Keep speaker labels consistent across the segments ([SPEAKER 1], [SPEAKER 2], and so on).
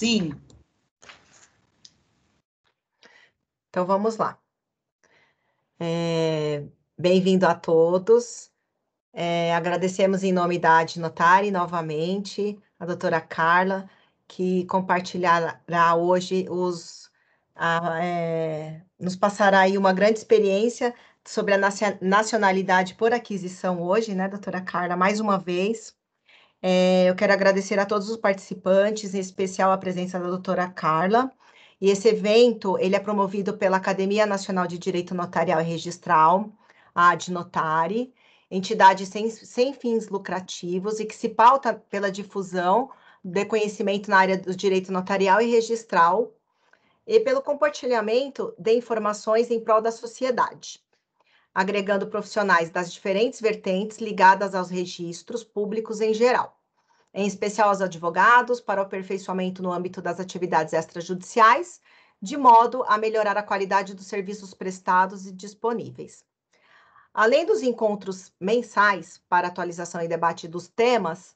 [SPEAKER 1] Sim.
[SPEAKER 2] Então, vamos lá. Bem-vindo a todos. Agradecemos em nome da Adnotare, novamente, a doutora Carla, que compartilhará hoje nos passará aí uma grande experiência sobre a nacionalidade por aquisição hoje, né, doutora Carla, mais uma vez. Eu quero agradecer a todos os participantes, em especial a presença da doutora Carla. E esse evento, ele é promovido pela Academia Nacional de Direito Notarial e Registral, a Adnotare, entidade sem fins lucrativos e que se pauta pela difusão de conhecimento na área do direito notarial e registral e pelo compartilhamento de informações em prol da sociedade, agregando profissionais das diferentes vertentes ligadas aos registros públicos em geral, em especial aos advogados, para o aperfeiçoamento no âmbito das atividades extrajudiciais, de modo a melhorar a qualidade dos serviços prestados e disponíveis. Além dos encontros mensais para atualização e debate dos temas,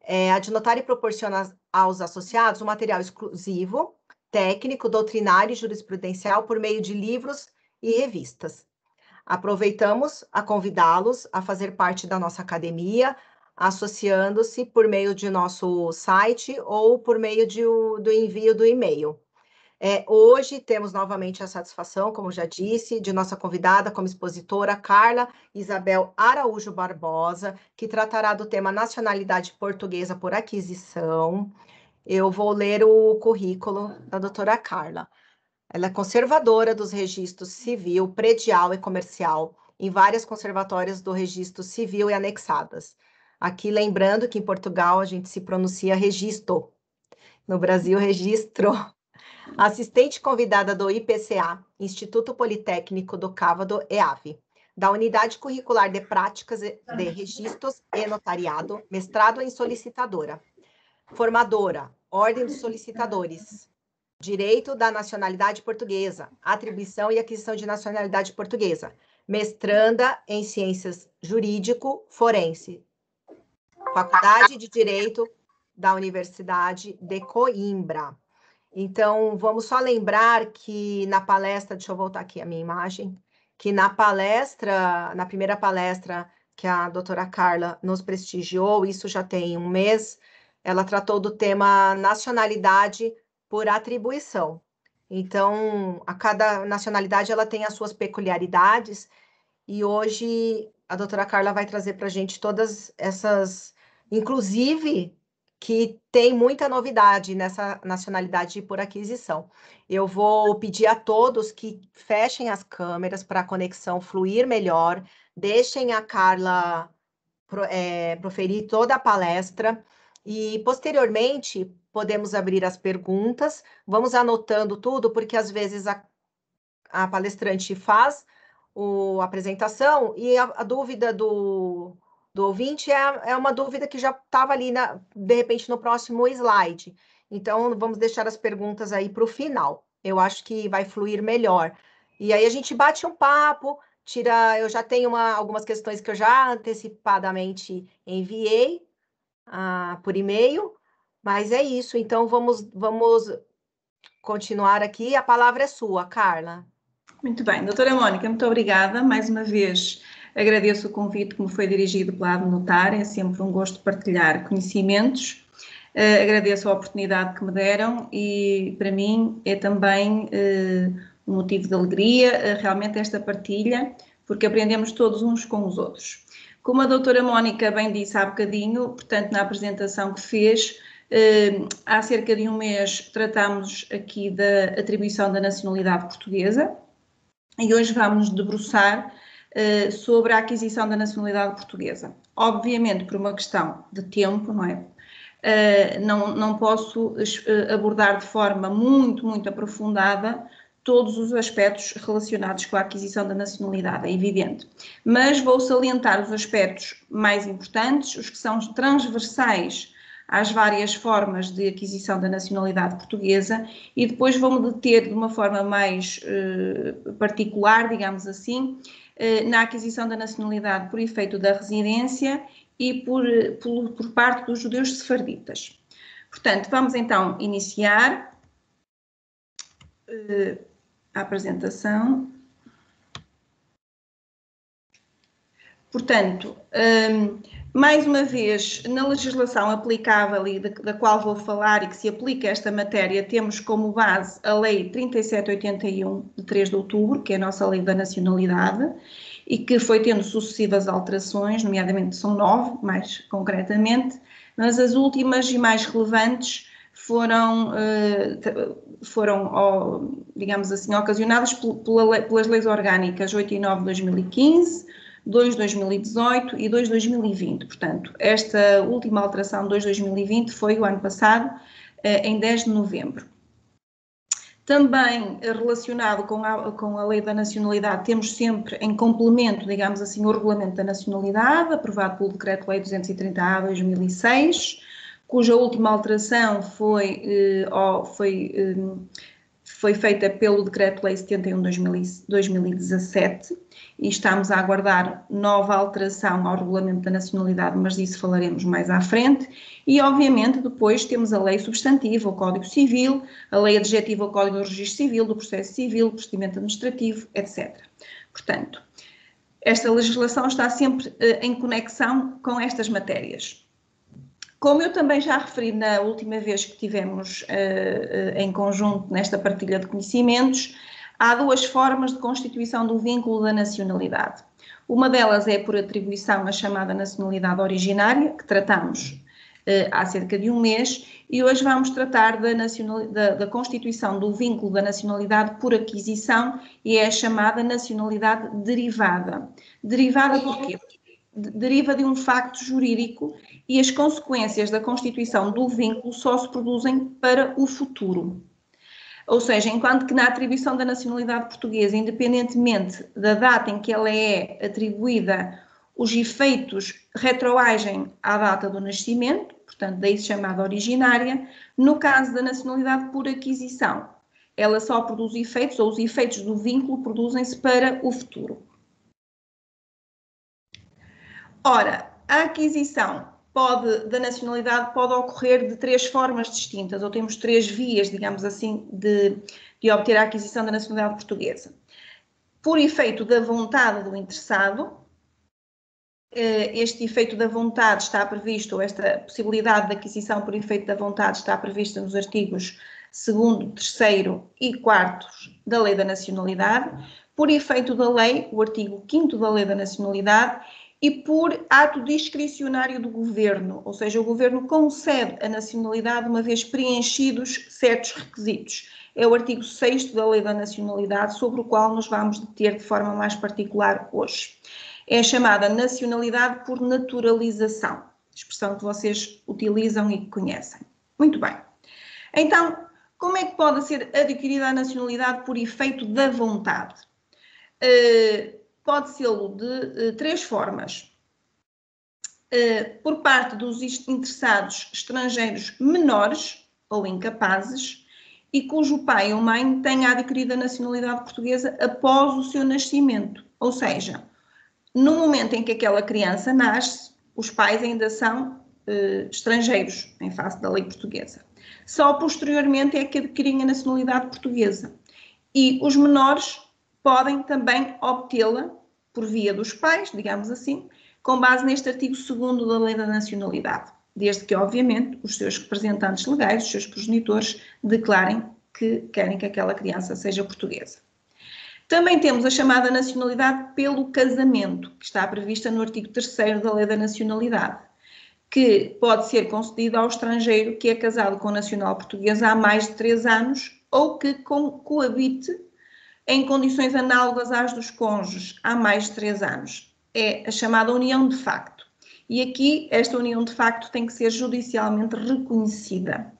[SPEAKER 2] a Adnotare proporciona aos associados um material exclusivo, técnico, doutrinário e jurisprudencial por meio de livros e revistas. Aproveitamos a convidá-los a fazer parte da nossa academia, associando-se por meio de nosso site ou por meio do envio do e-mail. Hoje temos novamente a satisfação, como já disse, de nossa convidada como expositora, Carla Isabel Araújo Barbosa, que tratará do tema nacionalidade portuguesa por aquisição. Eu vou ler o currículo da doutora Carla. Ela é conservadora dos registros civil, predial e comercial em várias conservatórias do registro civil e anexadas. Aqui, lembrando que em Portugal a gente se pronuncia registro, no Brasil, registro. Assistente convidada do IPCA, Instituto Politécnico do Cávado, EAV, da Unidade Curricular de Práticas de Registros e Notariado, mestrado em solicitadora. Formadora, Ordem dos Solicitadores, Direito da Nacionalidade Portuguesa, Atribuição e Aquisição de Nacionalidade Portuguesa, mestranda em Ciências Jurídico-Forense, Faculdade de Direito da Universidade de Coimbra. Então, vamos só lembrar que na palestra, deixa eu voltar aqui a minha imagem, que na primeira palestra que a doutora Carla nos prestigiou, isso já tem um mês, ela tratou do tema nacionalidade por atribuição. Então, a cada nacionalidade ela tem as suas peculiaridades, e hoje a doutora Carla vai trazer para a gente todas essas, inclusive que tem muita novidade nessa nacionalidade por aquisição. Eu vou pedir a todos que fechem as câmeras para a conexão fluir melhor, deixem a Carla proferir toda a palestra e, posteriormente, podemos abrir as perguntas. Vamos anotando tudo, porque às vezes a palestrante faz a apresentação e a dúvida do ouvinte é uma dúvida que já estava ali, de repente, no próximo slide. Então, vamos deixar as perguntas aí para o final. Eu acho que vai fluir melhor. E aí a gente bate um papo, eu já tenho algumas questões que eu já antecipadamente enviei por e-mail, mas é isso. Então, vamos continuar aqui. A palavra é sua, Carla.
[SPEAKER 1] Muito bem, doutora Mónica, muito obrigada. Mais uma vez agradeço o convite que me foi dirigido pela Adnotare, é sempre um gosto partilhar conhecimentos. Agradeço a oportunidade que me deram e para mim é também um motivo de alegria realmente esta partilha, porque aprendemos todos uns com os outros. Como a doutora Mónica bem disse há bocadinho, portanto na apresentação que fez, há cerca de um mês tratámos aqui da atribuição da nacionalidade portuguesa, e hoje vamos nos debruçar sobre a aquisição da nacionalidade portuguesa. Obviamente, por uma questão de tempo, não é? Não posso abordar de forma muito aprofundada todos os aspectos relacionados com a aquisição da nacionalidade, é evidente. Mas vou salientar os aspectos mais importantes, os que são transversais às várias formas de aquisição da nacionalidade portuguesa, e depois vou-me deter de uma forma mais particular, digamos assim, na aquisição da nacionalidade por efeito da residência e por parte dos judeus sefarditas. Portanto, vamos então iniciar a apresentação. Portanto, mais uma vez, na legislação aplicável e da qual vou falar e que se aplica a esta matéria, temos como base a Lei 3781, de 3 de outubro, que é a nossa Lei da Nacionalidade, e que foi tendo sucessivas alterações, nomeadamente são 9, mais concretamente, mas as últimas e mais relevantes foram, digamos assim, ocasionadas pelas leis orgânicas 8 e 9 de 2015, 2 de 2018 e 2 de 2020. Portanto, esta última alteração, 2 de 2020, foi o ano passado, em 10 de novembro. Também relacionado com a Lei da Nacionalidade, temos sempre em complemento, digamos assim, o Regulamento da Nacionalidade, aprovado pelo Decreto-Lei 230-A de 2006, cuja última alteração foi feita pelo Decreto-Lei 71 de 2017 e estamos a aguardar nova alteração ao Regulamento da Nacionalidade, mas disso falaremos mais à frente. E, obviamente, depois temos a Lei Substantiva, o Código Civil, a Lei Adjetiva, o Código do Registro Civil, do Processo Civil, do Procedimento Administrativo, etc. Portanto, esta legislação está sempre em conexão com estas matérias. Como eu também já referi na última vez que tivemos em conjunto nesta partilha de conhecimentos, há duas formas de constituição do vínculo da nacionalidade. Uma delas é por atribuição à chamada nacionalidade originária, que tratamos há cerca de um mês, e hoje vamos tratar da constituição do vínculo da nacionalidade por aquisição, e é a chamada nacionalidade derivada. Derivada porquê? Deriva de um facto jurídico e as consequências da constituição do vínculo só se produzem para o futuro. Ou seja, enquanto que na atribuição da nacionalidade portuguesa, independentemente da data em que ela é atribuída, os efeitos retroagem à data do nascimento, portanto, daí chamada originária, no caso da nacionalidade por aquisição, ela só produz efeitos, ou os efeitos do vínculo produzem-se para o futuro. Ora, a aquisição da nacionalidade pode ocorrer de três formas distintas, ou temos três vias, digamos assim, de obter a aquisição da nacionalidade portuguesa. Por efeito da vontade do interessado, este efeito da vontade está previsto, ou esta possibilidade de aquisição por efeito da vontade está prevista nos artigos 2º, 3º e 4º da Lei da Nacionalidade, por efeito da lei, o artigo 5º da Lei da Nacionalidade, e por ato discricionário do Governo, ou seja, o Governo concede a nacionalidade uma vez preenchidos certos requisitos. É o artigo 6º da Lei da Nacionalidade, sobre o qual nos vamos deter de forma mais particular hoje. É a chamada nacionalidade por naturalização, expressão que vocês utilizam e que conhecem. Muito bem. Então, como é que pode ser adquirida a nacionalidade por efeito da vontade? Pode ser de três formas. Por parte dos interessados estrangeiros menores ou incapazes e cujo pai ou mãe tenha adquirido a nacionalidade portuguesa após o seu nascimento. Ou seja, no momento em que aquela criança nasce, os pais ainda são estrangeiros em face da lei portuguesa. Só posteriormente é que adquirem a nacionalidade portuguesa. E os menores podem também obtê-la por via dos pais, digamos assim, com base neste artigo 2º da Lei da Nacionalidade, desde que, obviamente, os seus representantes legais, os seus progenitores, declarem que querem que aquela criança seja portuguesa. Também temos a chamada nacionalidade pelo casamento, que está prevista no artigo 3º da Lei da Nacionalidade, que pode ser concedida ao estrangeiro que é casado com nacional portuguesa há mais de 3 anos ou que coabite em condições análogas às dos cônjuges há mais de 3 anos. É a chamada união de facto. E aqui, esta união de facto tem que ser judicialmente reconhecida.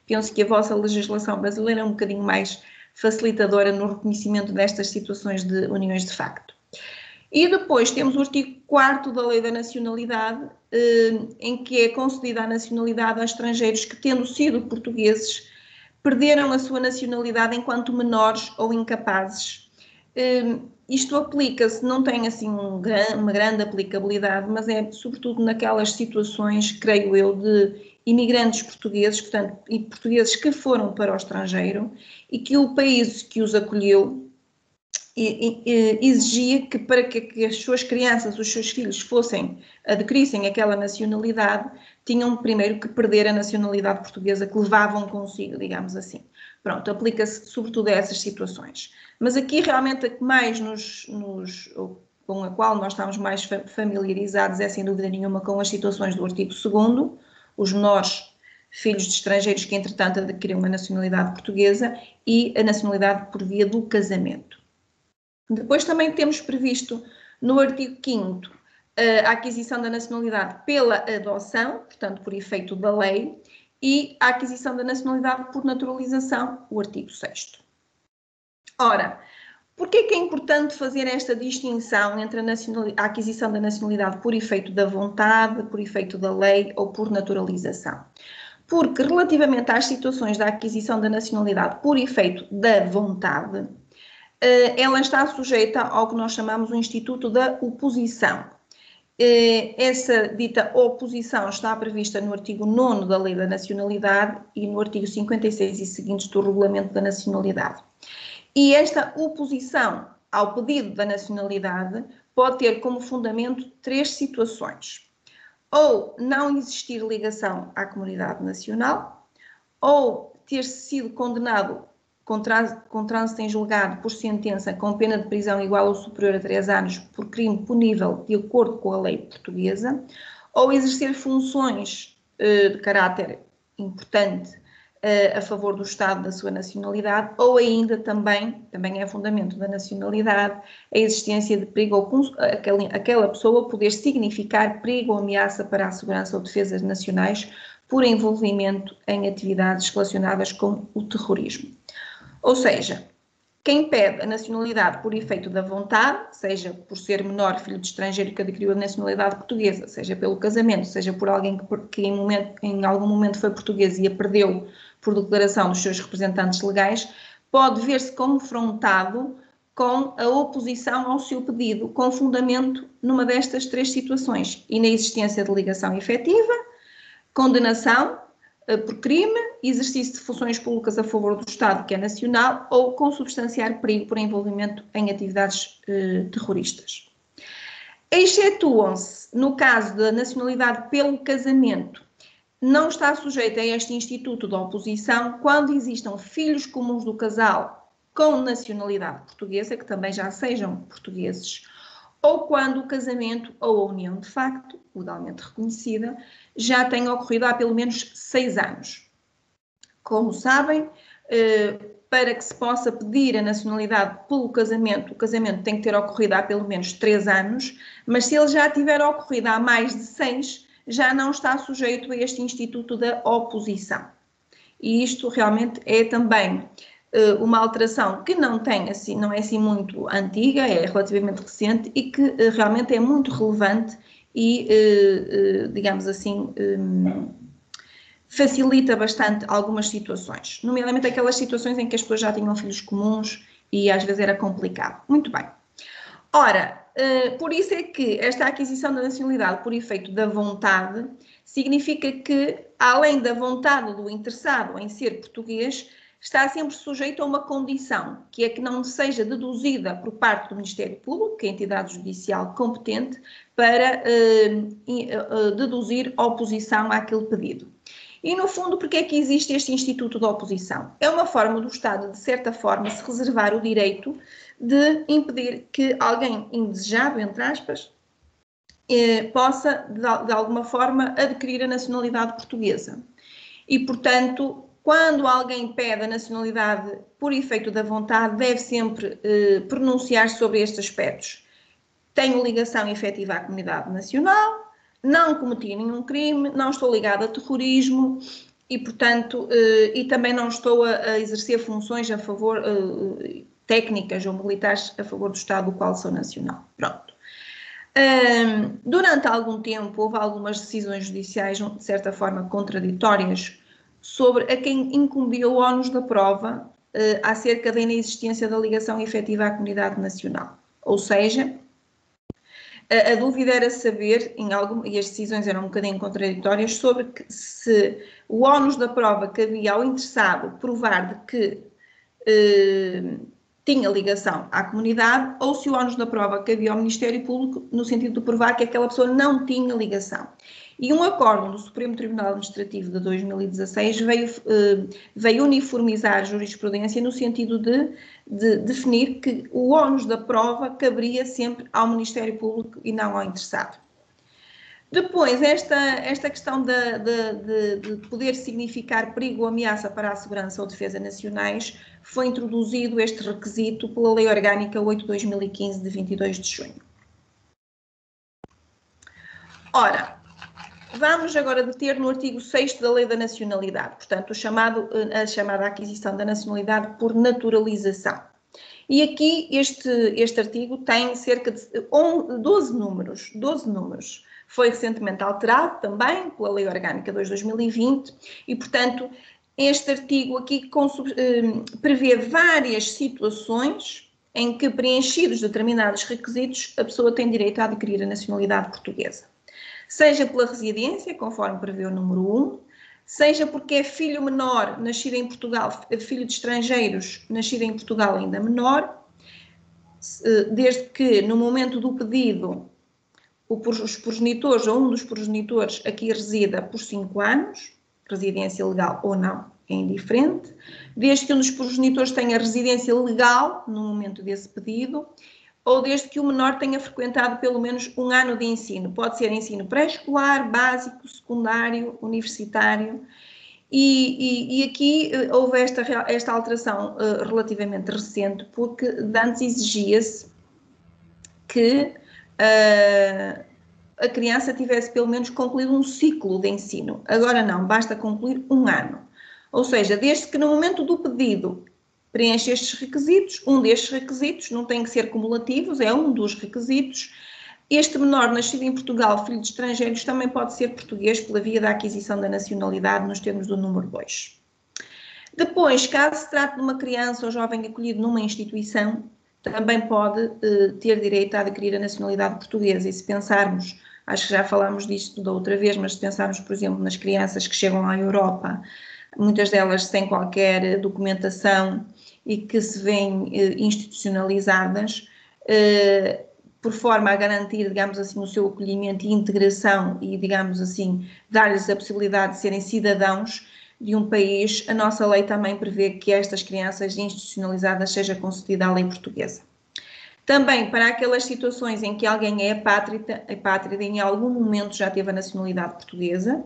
[SPEAKER 1] Penso que a vossa legislação brasileira é um bocadinho mais facilitadora no reconhecimento destas situações de uniões de facto. E depois temos o artigo 4º da Lei da Nacionalidade, em que é concedida a nacionalidade a estrangeiros que, tendo sido portugueses, perderam a sua nacionalidade enquanto menores ou incapazes. Isto aplica-se, não tem assim uma grande aplicabilidade, mas é sobretudo naquelas situações, creio eu, de imigrantes portugueses, portanto, e portugueses que foram para o estrangeiro e que o país que os acolheu exigia que para que as suas crianças, os seus filhos adquirissem aquela nacionalidade, tinham primeiro que perder a nacionalidade portuguesa que levavam consigo, digamos assim. Pronto, aplica-se sobretudo a essas situações. Mas aqui realmente a que mais com a qual nós estamos mais familiarizados é sem dúvida nenhuma com as situações do artigo 2º, os menores filhos de estrangeiros que entretanto adquiriram a nacionalidade portuguesa e a nacionalidade por via do casamento. Depois também temos previsto no artigo 5º a aquisição da nacionalidade pela adoção, portanto por efeito da lei, e a aquisição da nacionalidade por naturalização, o artigo 6º. Ora, porquê é que é importante fazer esta distinção entre a aquisição da nacionalidade por efeito da vontade, por efeito da lei ou por naturalização? Porque relativamente às situações da aquisição da nacionalidade por efeito da vontade, ela está sujeita ao que nós chamamos o Instituto da Oposição. Essa dita oposição está prevista no artigo 9º da Lei da Nacionalidade e no artigo 56 e seguintes do Regulamento da Nacionalidade. E esta oposição ao pedido da nacionalidade pode ter como fundamento 3 situações. Ou não existir ligação à comunidade nacional, ou ter sido condenado com trânsito em julgado por sentença com pena de prisão igual ou superior a 3 anos por crime punível de acordo com a lei portuguesa, ou exercer funções de caráter importante a favor do Estado da sua nacionalidade, ou ainda também é fundamento da nacionalidade a existência de perigo ou aquela pessoa poder significar perigo ou ameaça para a segurança ou defesa nacionais por envolvimento em atividades relacionadas com o terrorismo. Ou seja, quem pede a nacionalidade por efeito da vontade, seja por ser menor filho de estrangeiro que adquiriu a nacionalidade portuguesa, seja pelo casamento, seja por alguém que em algum momento foi português e a perdeu por declaração dos seus representantes legais, pode ver-se confrontado com a oposição ao seu pedido, com fundamento numa destas 3 situações: inexistência de ligação efetiva, condenação por crime, exercício de funções públicas a favor do Estado, que é nacional, ou consubstanciar perigo por envolvimento em atividades terroristas. Excetuam-se, no caso da nacionalidade pelo casamento, não está sujeita a este instituto de oposição quando existam filhos comuns do casal com nacionalidade portuguesa, que também já sejam portugueses, ou quando o casamento ou a união de facto, legalmente reconhecida, já tenha ocorrido há pelo menos 6 anos. Como sabem, para que se possa pedir a nacionalidade pelo casamento, o casamento tem que ter ocorrido há pelo menos 3 anos, mas se ele já tiver ocorrido há mais de 6, já não está sujeito a este instituto da oposição. E isto realmente é também uma alteração que não é assim muito antiga, é relativamente recente e que realmente é muito relevante e, digamos assim, facilita bastante algumas situações, nomeadamente aquelas situações em que as pessoas já tinham filhos comuns e às vezes era complicado. Muito bem. Ora, por isso é que esta aquisição da nacionalidade por efeito da vontade significa que, além da vontade do interessado em ser português, está sempre sujeito a uma condição, que é que não seja deduzida por parte do Ministério Público, que é a entidade judicial competente, para deduzir oposição àquele pedido. E, no fundo, porque é que existe este Instituto de Oposição? É uma forma do Estado, de certa forma, se reservar o direito de impedir que alguém indesejável, entre aspas, possa, de alguma forma, adquirir a nacionalidade portuguesa. E, portanto, quando alguém pede a nacionalidade por efeito da vontade, deve sempre pronunciar sobre estes aspectos. Tenho ligação efetiva à comunidade nacional, não cometi nenhum crime, não estou ligado a terrorismo e, portanto, e também não estou a exercer funções a favor, técnicas ou militares a favor do Estado do qual sou nacional. Pronto. Durante algum tempo houve algumas decisões judiciais, de certa forma, contraditórias sobre a quem incumbiu o ónus da prova acerca da inexistência da ligação efetiva à comunidade nacional. Ou seja, A dúvida era saber, e as decisões eram um bocadinho contraditórias, sobre se o ónus da prova cabia ao interessado provar de que tinha ligação à comunidade, ou se o ónus da prova cabia ao Ministério Público no sentido de provar que aquela pessoa não tinha ligação. E um acórdão do Supremo Tribunal Administrativo de 2016 veio uniformizar a jurisprudência no sentido de definir que o ónus da prova caberia sempre ao Ministério Público e não ao interessado. Depois, esta questão de poder significar perigo ou ameaça para a segurança ou defesa nacionais, foi introduzido este requisito pela Lei Orgânica 8/2015, de 22 de junho. Ora, vamos agora deter no artigo 6º da Lei da Nacionalidade, portanto, a chamada aquisição da nacionalidade por naturalização. E aqui este artigo tem cerca de 12 números. Foi recentemente alterado também pela Lei Orgânica 2/2020 e, portanto, este artigo aqui prevê várias situações em que, preenchidos determinados requisitos, a pessoa tem direito a adquirir a nacionalidade portuguesa. Seja pela residência, conforme prevê o número 1, seja porque é filho menor nascido em Portugal, filho de estrangeiros nascido em Portugal ainda menor, desde que no momento do pedido os progenitores ou um dos progenitores aqui resida por 5 anos, residência legal ou não, é indiferente, desde que um dos progenitores tenha residência legal no momento desse pedido, ou desde que o menor tenha frequentado pelo menos 1 ano de ensino. Pode ser ensino pré-escolar, básico, secundário, universitário. E aqui houve esta alteração relativamente recente, porque antes exigia-se que a criança tivesse pelo menos concluído um ciclo de ensino. Agora não, basta concluir 1 ano. Ou seja, desde que no momento do pedido preenche estes requisitos, um destes requisitos, não tem que ser cumulativos, é um dos requisitos. Este menor nascido em Portugal, filho de estrangeiros, também pode ser português pela via da aquisição da nacionalidade nos termos do número 2. Depois, caso se trate de uma criança ou jovem acolhido numa instituição, também pode ter direito a adquirir a nacionalidade portuguesa. E se pensarmos, acho que já falámos disto da outra vez, mas se pensarmos, por exemplo, nas crianças que chegam à Europa, muitas delas sem qualquer documentação e que se veem institucionalizadas, por forma a garantir, digamos assim, o seu acolhimento e integração e, digamos assim, dar-lhes a possibilidade de serem cidadãos de um país, a nossa lei também prevê que a estas crianças institucionalizadas seja concedida a lei portuguesa. Também para aquelas situações em que alguém é apátrida em algum momento já teve a nacionalidade portuguesa.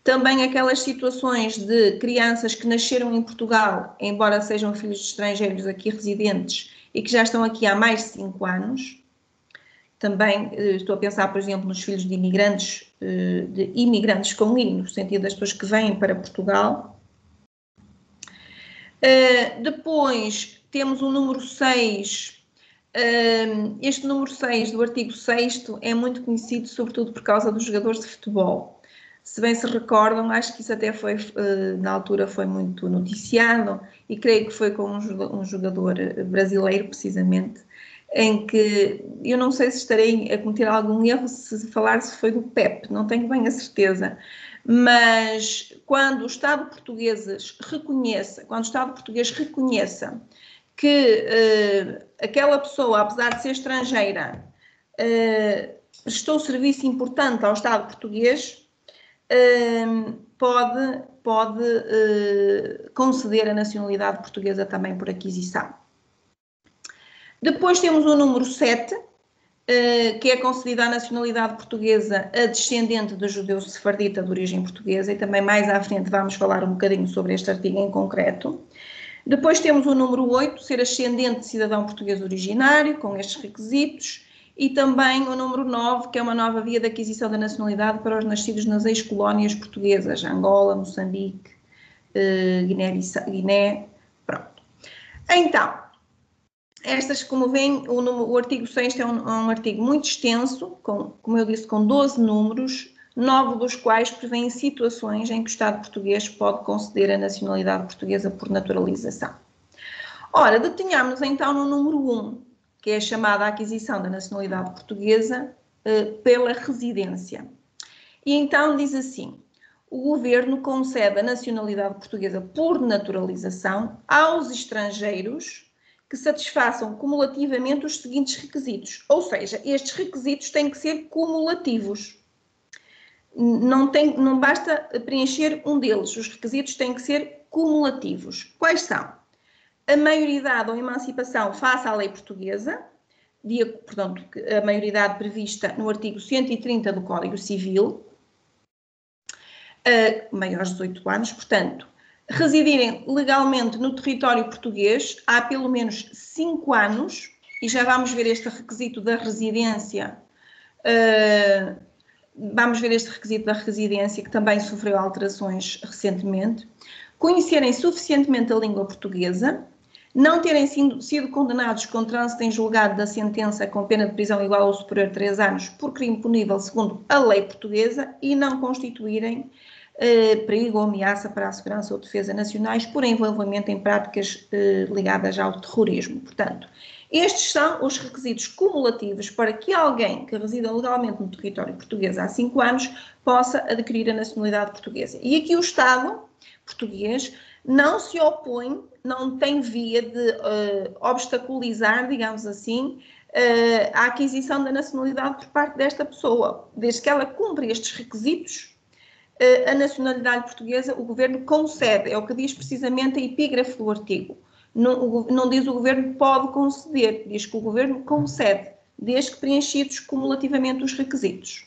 [SPEAKER 1] Também aquelas situações de crianças que nasceram em Portugal, embora sejam filhos de estrangeiros aqui residentes e que já estão aqui há mais de 5 anos. Também estou a pensar, por exemplo, nos filhos de imigrantes com I, no sentido das pessoas que vêm para Portugal. Depois temos o número 6. Este número 6 do artigo 6º é muito conhecido, sobretudo por causa dos jogadores de futebol. Se bem se recordam, acho que isso até foi, na altura, foi muito noticiado, e creio que foi com um jogador brasileiro, precisamente, em que eu não sei se estarei a cometer algum erro se falar se foi do PEP, não tenho bem a certeza, mas quando o Estado português reconheça que aquela pessoa, apesar de ser estrangeira, prestou serviço importante ao Estado português, pode conceder a nacionalidade portuguesa também por aquisição. Depois temos o número 7, que é concedida a nacionalidade portuguesa a descendente de judeu sefardita de origem portuguesa, e também mais à frente vamos falar um bocadinho sobre este artigo em concreto. Depois temos o número 8, ser ascendente de cidadão português originário, com estes requisitos, e também o número 9, que é uma nova via de aquisição da nacionalidade para os nascidos nas ex-colónias portuguesas, Angola, Moçambique, Guiné, pronto. Então, estas, como veem, o artigo 6º é um artigo muito extenso, como eu disse, com 12 números, 9 dos quais prevêem situações em que o Estado português pode conceder a nacionalidade portuguesa por naturalização. Ora, detenhamos então no número 1, que é a chamada aquisição da nacionalidade portuguesa pela residência. E então diz assim: o Governo concede a nacionalidade portuguesa por naturalização aos estrangeiros que satisfaçam cumulativamente os seguintes requisitos. Ou seja, estes requisitos têm que ser cumulativos. Não basta preencher um deles, os requisitos têm que ser cumulativos. Quais são? A maioridade ou emancipação face à lei portuguesa, portanto, a maioridade prevista no artigo 130 do Código Civil, maiores de 18 anos, portanto, residirem legalmente no território português há pelo menos 5 anos, e já vamos ver este requisito da residência, que também sofreu alterações recentemente, conhecerem suficientemente a língua portuguesa, não terem sido condenados com trânsito em julgado da sentença com pena de prisão igual ou superior a 3 anos por crime punível segundo a lei portuguesa e não constituírem perigo ou ameaça para a segurança ou defesa nacionais por envolvimento em práticas ligadas ao terrorismo. Portanto, estes são os requisitos cumulativos para que alguém que resida legalmente no território português há 5 anos possa adquirir a nacionalidade portuguesa. E aqui o Estado português não se opõe, não tem via de obstaculizar, digamos assim, a aquisição da nacionalidade por parte desta pessoa. Desde que ela cumpra estes requisitos, a nacionalidade portuguesa, o Governo concede, é o que diz precisamente a epígrafe do artigo. Não diz o Governo pode conceder, diz que o Governo concede, desde que preenchidos cumulativamente os requisitos.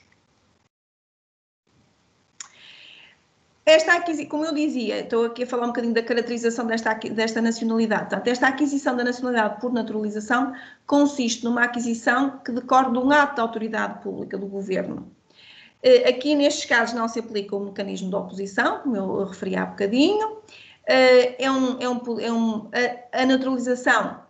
[SPEAKER 1] Esta aquisição, como eu dizia, estou aqui a falar um bocadinho da caracterização desta nacionalidade. Portanto, esta aquisição da nacionalidade por naturalização consiste numa aquisição que decorre de um ato da autoridade pública do Governo. Aqui, nestes casos, não se aplica o mecanismo de oposição, como eu referi há bocadinho. A naturalização,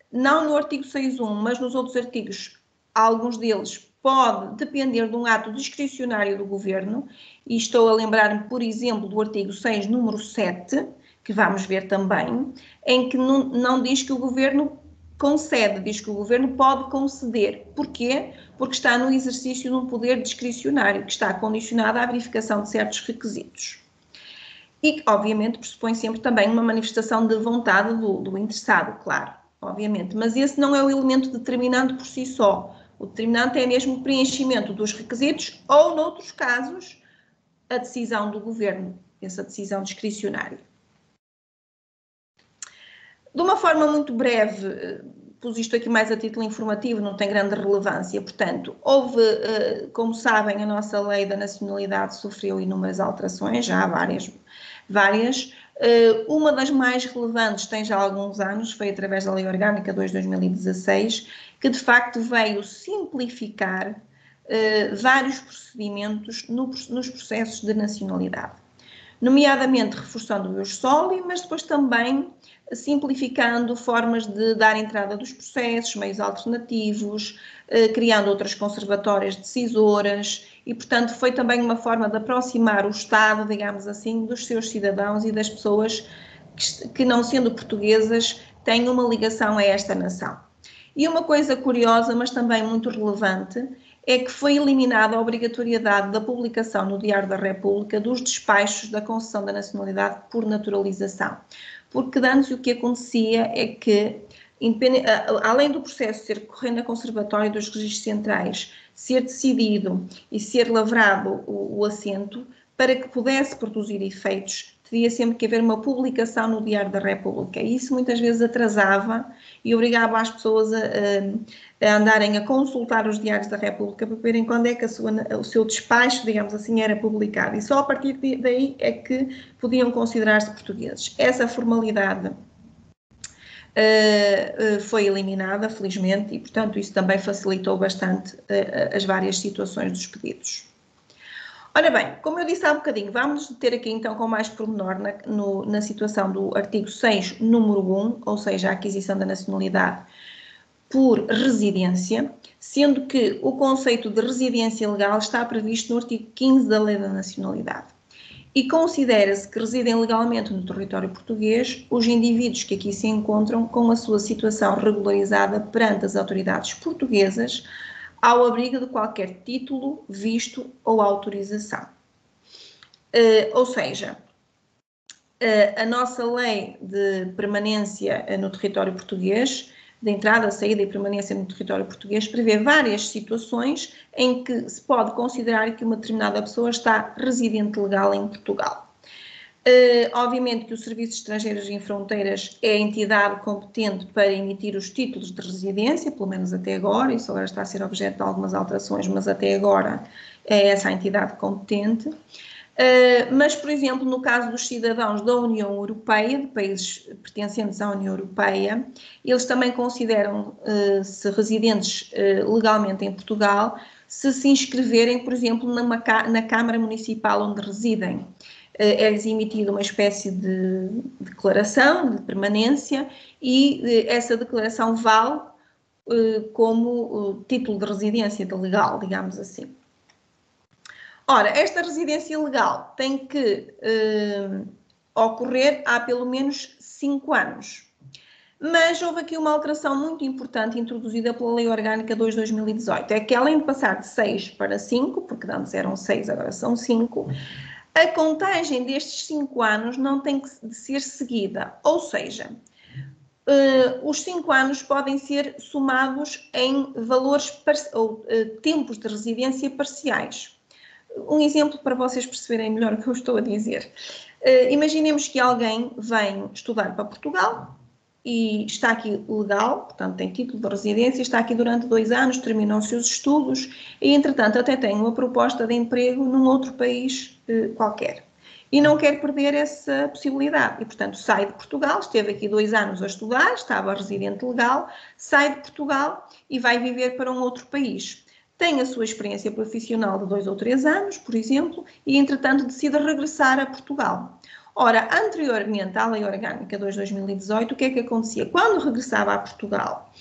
[SPEAKER 1] não no artigo 6.1, mas nos outros artigos, alguns deles, pode depender de um ato discricionário do Governo, e estou a lembrar-me, por exemplo, do artigo 6, número 7, que vamos ver também, em que não diz que o Governo concede, diz que o Governo pode conceder. Porquê? Porque está no exercício de um poder discricionário, que está condicionado à verificação de certos requisitos. E, obviamente, pressupõe sempre também uma manifestação de vontade do interessado, claro, obviamente. Mas esse não é o elemento determinante por si só. O determinante é mesmo o preenchimento dos requisitos ou, noutros casos, a decisão do Governo, essa decisão discricionária. De uma forma muito breve, pus isto aqui mais a título informativo, não tem grande relevância, portanto, houve, como sabem, a nossa lei da nacionalidade sofreu inúmeras alterações, já há várias. Uma das mais relevantes tem já alguns anos, foi através da Lei Orgânica 2/2016, que de facto veio simplificar vários procedimentos nos processos de nacionalidade, nomeadamente reforçando o ius soli, mas depois também simplificando formas de dar entrada dos processos, meios alternativos, criando outras conservatórias decisoras e, portanto, foi também uma forma de aproximar o Estado, digamos assim, dos seus cidadãos e das pessoas que não sendo portuguesas, têm uma ligação a esta nação. E uma coisa curiosa, mas também muito relevante, é que foi eliminada a obrigatoriedade da publicação no Diário da República dos despachos da concessão da nacionalidade por naturalização. Porque antes o que acontecia é que, além do processo ser correndo a conservatório dos registros centrais, ser decidido e ser lavrado o assento, para que pudesse produzir efeitos, teria sempre que haver uma publicação no Diário da República. E isso muitas vezes atrasava e obrigava as pessoas a andarem a consultar os Diários da República para verem quando é que o seu despacho, digamos assim, era publicado. E só a partir daí é que podiam considerar-se portugueses. Essa formalidade foi eliminada, felizmente, e, portanto, isso também facilitou bastante as várias situações dos pedidos. Ora bem, como eu disse há bocadinho, vamos ter aqui então com mais pormenor na situação do artigo 6, número 1, ou seja, a aquisição da nacionalidade por residência, sendo que o conceito de residência legal está previsto no artigo 15 da Lei da Nacionalidade. E considera-se que residem legalmente no território português os indivíduos que aqui se encontram com a sua situação regularizada perante as autoridades portuguesas ao abrigo de qualquer título, visto ou autorização. Ou seja, a nossa lei de permanência no território português, de entrada, saída e permanência no território português, prevê várias situações em que se pode considerar que uma determinada pessoa está residente legal em Portugal. Obviamente que o Serviço de Estrangeiros em Fronteiras é a entidade competente para emitir os títulos de residência, pelo menos até agora, isso agora está a ser objeto de algumas alterações, mas até agora é essa a entidade competente. Mas, por exemplo, no caso dos cidadãos da União Europeia, de países pertencentes à União Europeia, eles também consideram-se residentes legalmente em Portugal se inscreverem, por exemplo, na Câmara Municipal onde residem. É-lhes emitida uma espécie de declaração de permanência e essa declaração vale como título de residência legal, digamos assim. Ora, esta residência legal tem que ocorrer há pelo menos 5 anos. Mas houve aqui uma alteração muito importante introduzida pela Lei Orgânica 2/2018. É que além de passar de 6 para 5, porque antes eram 6, agora são 5, a contagem destes 5 anos não tem que ser seguida. Ou seja, os 5 anos podem ser somados em valores ou tempos de residência parciais. Um exemplo para vocês perceberem melhor o que eu estou a dizer. Imaginemos que alguém vem estudar para Portugal e está aqui legal, portanto tem título de residência, está aqui durante 2 anos, terminou os seus estudos e, entretanto, até tem uma proposta de emprego num outro país qualquer. E não quer perder essa possibilidade. E, portanto, sai de Portugal, esteve aqui 2 anos a estudar, estava residente legal, sai de Portugal e vai viver para um outro país. Tem a sua experiência profissional de 2 ou 3 anos, por exemplo, e, entretanto, decide regressar a Portugal. Ora, anteriormente à Lei Orgânica 2/2018, o que é que acontecia? Quando regressava a Portugal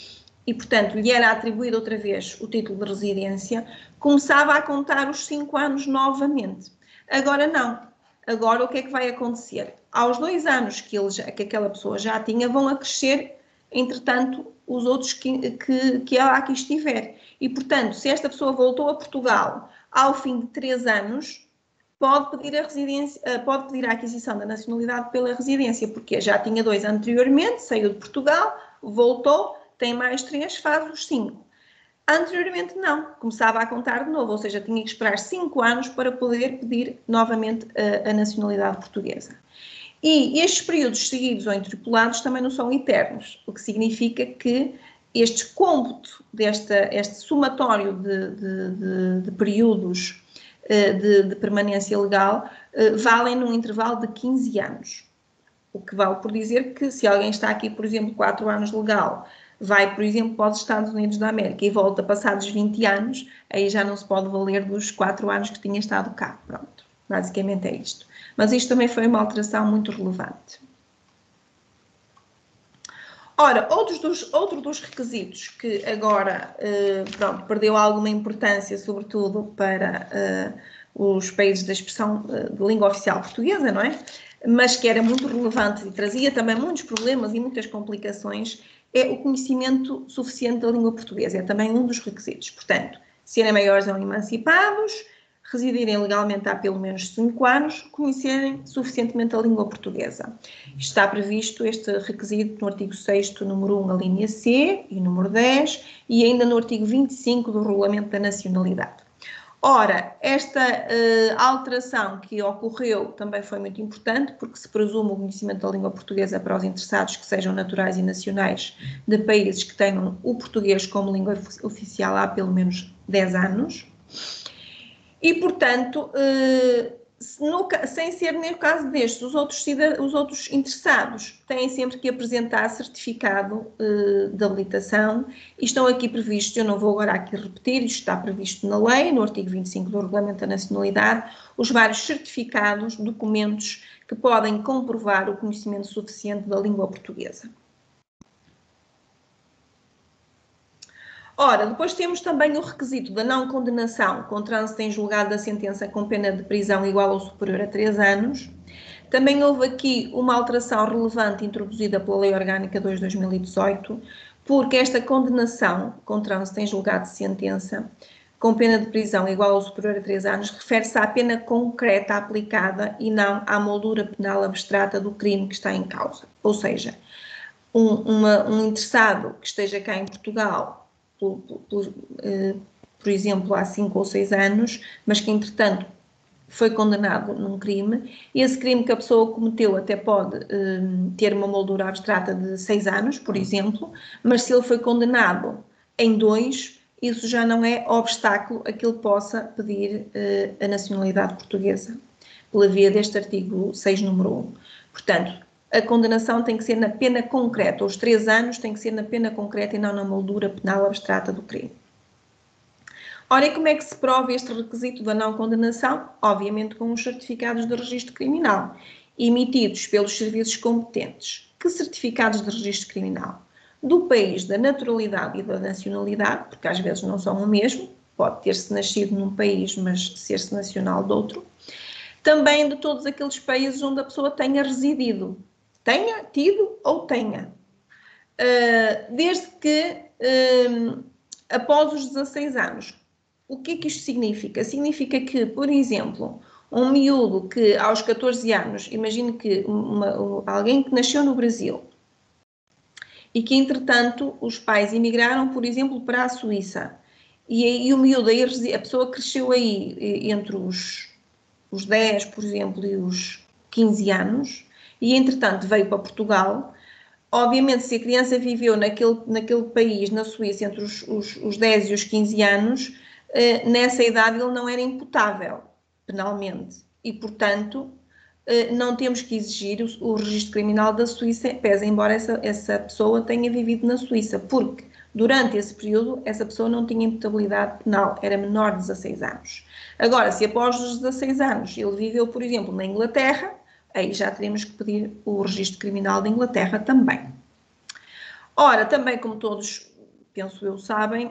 [SPEAKER 1] e, portanto, lhe era atribuído outra vez o título de residência, começava a contar os 5 anos novamente. Agora não. Agora o que é que vai acontecer? Aos 2 anos que aquela pessoa já tinha, vão acrescer, entretanto, os outros que ela aqui estiver. E, portanto, se esta pessoa voltou a Portugal ao fim de 3 anos, pode pedir a aquisição da nacionalidade pela residência, porque já tinha 2 anteriormente, saiu de Portugal, voltou, tem mais 3, faz os 5. Anteriormente não, começava a contar de novo, ou seja, tinha que esperar 5 anos para poder pedir novamente a nacionalidade portuguesa. E estes períodos seguidos ou interpolados também não são eternos, o que significa que este cômputo, este somatório de períodos de permanência legal valem num intervalo de 15 anos. O que vale por dizer que se alguém está aqui, por exemplo, 4 anos legal, vai, por exemplo, para os Estados Unidos da América e volta passados 20 anos, aí já não se pode valer dos 4 anos que tinha estado cá. Pronto, basicamente é isto. Mas isto também foi uma alteração muito relevante. Ora, outro dos requisitos que agora, pronto, perdeu alguma importância, sobretudo para os países da expressão de língua oficial portuguesa, não é? Mas que era muito relevante e trazia também muitos problemas e muitas complicações, é o conhecimento suficiente da língua portuguesa. É também um dos requisitos. Portanto, serem maiores ou emancipados, residirem legalmente há pelo menos 5 anos, conhecerem suficientemente a língua portuguesa. Está previsto este requisito no artigo 6º, número 1, a linha C, e número 10, e ainda no artigo 25 do Regulamento da Nacionalidade. Ora, esta alteração que ocorreu também foi muito importante, porque se presume o conhecimento da língua portuguesa para os interessados que sejam naturais e nacionais de países que tenham o português como língua oficial há pelo menos 10 anos. E, portanto, sem ser no caso destes, os outros interessados têm sempre que apresentar certificado de habilitação e estão aqui previstos, eu não vou agora aqui repetir, isto está previsto na lei, no artigo 25 do Regulamento da Nacionalidade, os vários certificados, documentos que podem comprovar o conhecimento suficiente da língua portuguesa. Ora, depois temos também o requisito da não condenação com trânsito em julgado da sentença com pena de prisão igual ou superior a 3 anos. Também houve aqui uma alteração relevante introduzida pela Lei Orgânica 2/2018, porque esta condenação com trânsito em julgado de sentença, com pena de prisão igual ou superior a 3 anos, refere-se à pena concreta aplicada e não à moldura penal abstrata do crime que está em causa. Ou seja, um interessado que esteja cá em Portugal, por exemplo, há 5 ou 6 anos, mas que, entretanto, foi condenado num crime, e esse crime que a pessoa cometeu até pode ter uma moldura abstrata de 6 anos, por exemplo, mas se ele foi condenado em 2, isso já não é obstáculo a que ele possa pedir a nacionalidade portuguesa, pela via deste artigo 6, número 1. Portanto, a condenação tem que ser na pena concreta, os 3 anos tem que ser na pena concreta e não na moldura penal abstrata do crime. Ora, e como é que se prova este requisito da não condenação? Obviamente com os certificados de registro criminal, emitidos pelos serviços competentes. Que certificados de registro criminal? Do país da naturalidade e da nacionalidade, porque às vezes não são o mesmo, pode ter-se nascido num país, mas ser-se nacional de outro. Também de todos aqueles países onde a pessoa tenha residido, tenha tido ou tenha. Desde que após os 16 anos. O que é que isto significa? Significa que, por exemplo, um miúdo que aos 14 anos, imagine que alguém que nasceu no Brasil e que, entretanto, os pais emigraram, por exemplo, para a Suíça, e o miúdo, a pessoa cresceu aí entre os 10, por exemplo, e os 15 anos, e, entretanto, veio para Portugal. Obviamente, se a criança viveu naquele país, na Suíça, entre os 10 e os 15 anos, nessa idade ele não era imputável penalmente e, portanto, não temos que exigir o registro criminal da Suíça, pese embora essa pessoa tenha vivido na Suíça, porque durante esse período essa pessoa não tinha imputabilidade penal, era menor de 16 anos. Agora, se após os 16 anos ele viveu, por exemplo, na Inglaterra, aí já teremos que pedir o registro criminal da Inglaterra também. Ora, também, como todos, penso eu, sabem,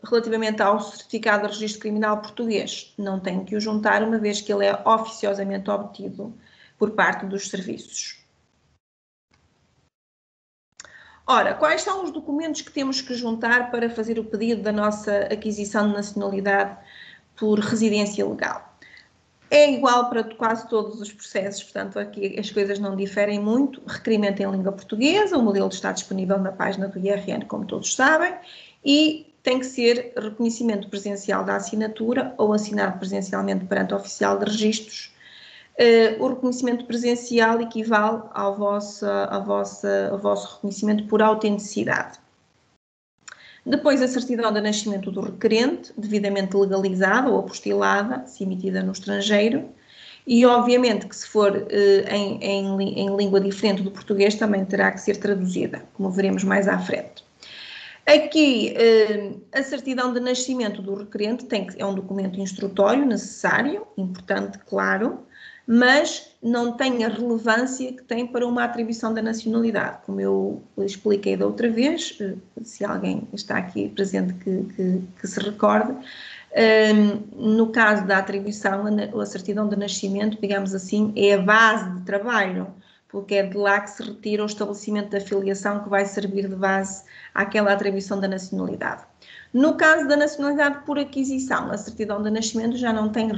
[SPEAKER 1] relativamente ao certificado de registro criminal português, não tenho que o juntar, uma vez que ele é oficiosamente obtido por parte dos serviços. Ora, quais são os documentos que temos que juntar para fazer o pedido da nossa aquisição de nacionalidade por residência legal? É igual para quase todos os processos, portanto, aqui as coisas não diferem muito. Requerimento em língua portuguesa, o modelo está disponível na página do IRN, como todos sabem, e tem que ser reconhecimento presencial da assinatura ou assinado presencialmente perante o oficial de registros. O reconhecimento presencial equivale ao vosso reconhecimento por autenticidade. Depois, a certidão de nascimento do requerente, devidamente legalizada ou apostilada, se emitida no estrangeiro, e obviamente que se for em língua diferente do português também terá que ser traduzida, como veremos mais à frente. Aqui, a certidão de nascimento do requerente é um documento instrutório necessário, importante, claro, mas não tem a relevância que tem para uma atribuição da nacionalidade. Como eu expliquei da outra vez, se alguém está aqui presente que se recorde, no caso da atribuição, a certidão de nascimento, digamos assim, é a base de trabalho, porque é de lá que se retira o estabelecimento da filiação que vai servir de base àquela atribuição da nacionalidade. No caso da nacionalidade por aquisição, a certidão de nascimento já não tem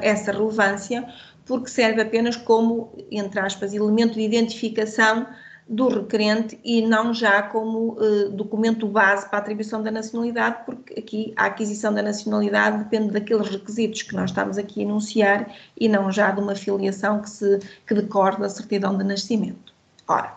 [SPEAKER 1] essa relevância, porque serve apenas como, entre aspas, elemento de identificação do requerente e não já como documento base para a atribuição da nacionalidade, porque aqui a aquisição da nacionalidade depende daqueles requisitos que nós estamos aqui a enunciar e não já de uma filiação que decorre da certidão de nascimento. Ora,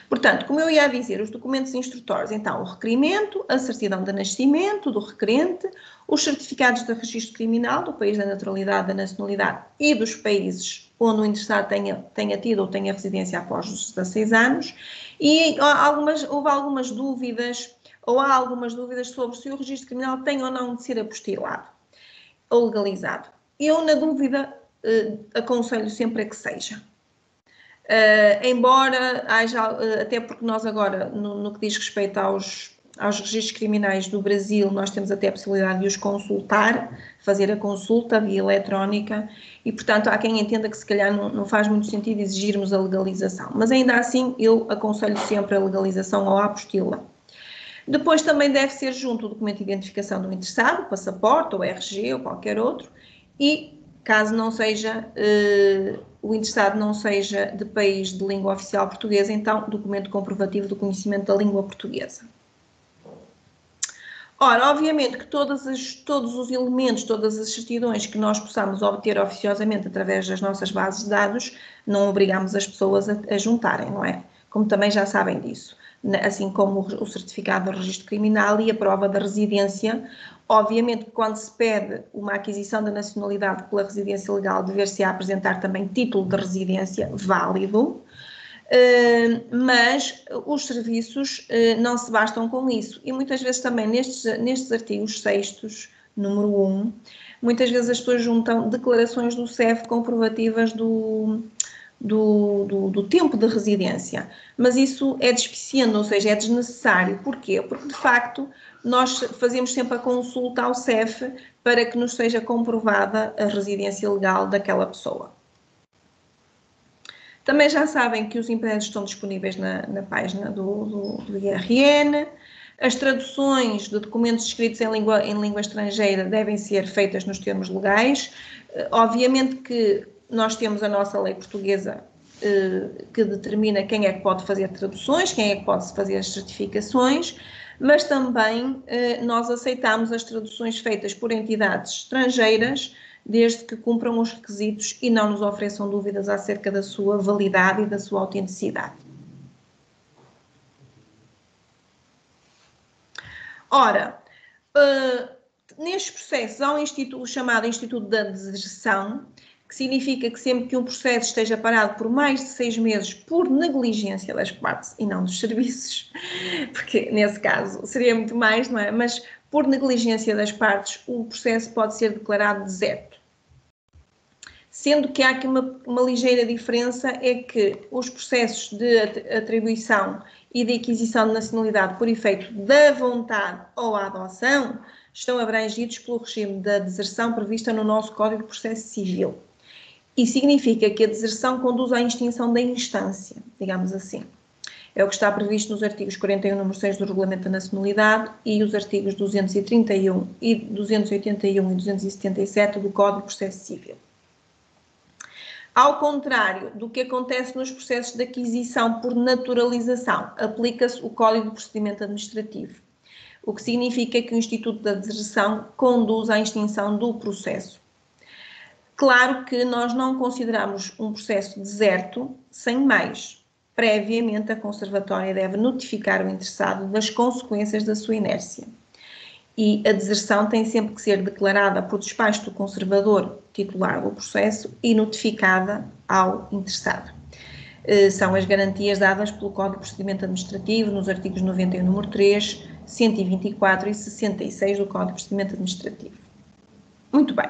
[SPEAKER 1] portanto, como eu ia dizer, os documentos instrutórios, então, o requerimento, a certidão de nascimento do requerente, os certificados de registro criminal do país da naturalidade, da nacionalidade e dos países onde o interessado tenha tido ou tenha residência após os 16 anos, e houve algumas dúvidas, ou há algumas dúvidas sobre se o registro criminal tem ou não de ser apostilado ou legalizado. Eu, na dúvida, aconselho sempre a que seja. Embora haja, até porque nós agora, no que diz respeito aos registros criminais do Brasil, nós temos até a possibilidade de os consultar, fazer a consulta via eletrónica, e portanto há quem entenda que se calhar não faz muito sentido exigirmos a legalização, mas ainda assim eu aconselho sempre a legalização ou a apostila. Depois também deve ser junto o documento de identificação do interessado, o passaporte, ou RG, ou qualquer outro, e caso não seja, o interessado não seja de país de língua oficial portuguesa, então documento comprovativo do conhecimento da língua portuguesa. Ora, obviamente que todos os elementos, todas as certidões que nós possamos obter oficiosamente através das nossas bases de dados, não obrigamos as pessoas a juntarem, não é? Como também já sabem disso. Assim como o certificado de registro criminal e a prova da residência. Obviamente que quando se pede uma aquisição da nacionalidade pela residência legal, dever-se-á apresentar também título de residência válido, mas os serviços não se bastam com isso. E muitas vezes também nestes artigos 6º, número 1, muitas vezes as pessoas juntam declarações do CEF comprovativas do tempo de residência, mas isso é despiciente, ou seja, é desnecessário. Porquê? Porque, de facto, nós fazemos sempre a consulta ao CEF para que nos seja comprovada a residência legal daquela pessoa. Também já sabem que os empréstimos estão disponíveis na página do IRN. As traduções de documentos escritos em língua estrangeira devem ser feitas nos termos legais. Obviamente que nós temos a nossa lei portuguesa que determina quem é que pode fazer traduções, quem é que pode fazer as certificações, mas também nós aceitamos as traduções feitas por entidades estrangeiras, desde que cumpram os requisitos e não nos ofereçam dúvidas acerca da sua validade e da sua autenticidade. Ora, nestes processos há um chamado Instituto da Deserção, que significa que sempre que um processo esteja parado por mais de 6 meses por negligência das partes e não dos serviços, porque nesse caso seria muito mais, não é? Mas por negligência das partes, o processo pode ser declarado deserto. Sendo que há aqui uma ligeira diferença, é que os processos de atribuição e de aquisição de nacionalidade por efeito da vontade ou a adoção estão abrangidos pelo regime da deserção prevista no nosso Código de Processo Civil. E significa que a deserção conduz à extinção da instância, digamos assim. É o que está previsto nos artigos 41, número 6 do Regulamento da Nacionalidade e os artigos 231 e 281 e 277 do Código de Processo Civil. Ao contrário do que acontece nos processos de aquisição por naturalização, aplica-se o Código de Procedimento Administrativo, o que significa que o Instituto da Deserção conduz à extinção do processo. Claro que nós não consideramos um processo deserto sem mais. Previamente, a Conservatória deve notificar o interessado das consequências da sua inércia. E a deserção tem sempre que ser declarada por despacho do conservador titular do processo e notificada ao interessado. São as garantias dadas pelo Código de Procedimento Administrativo nos artigos 91, número 3, 124 e 66 do Código de Procedimento Administrativo. Muito bem.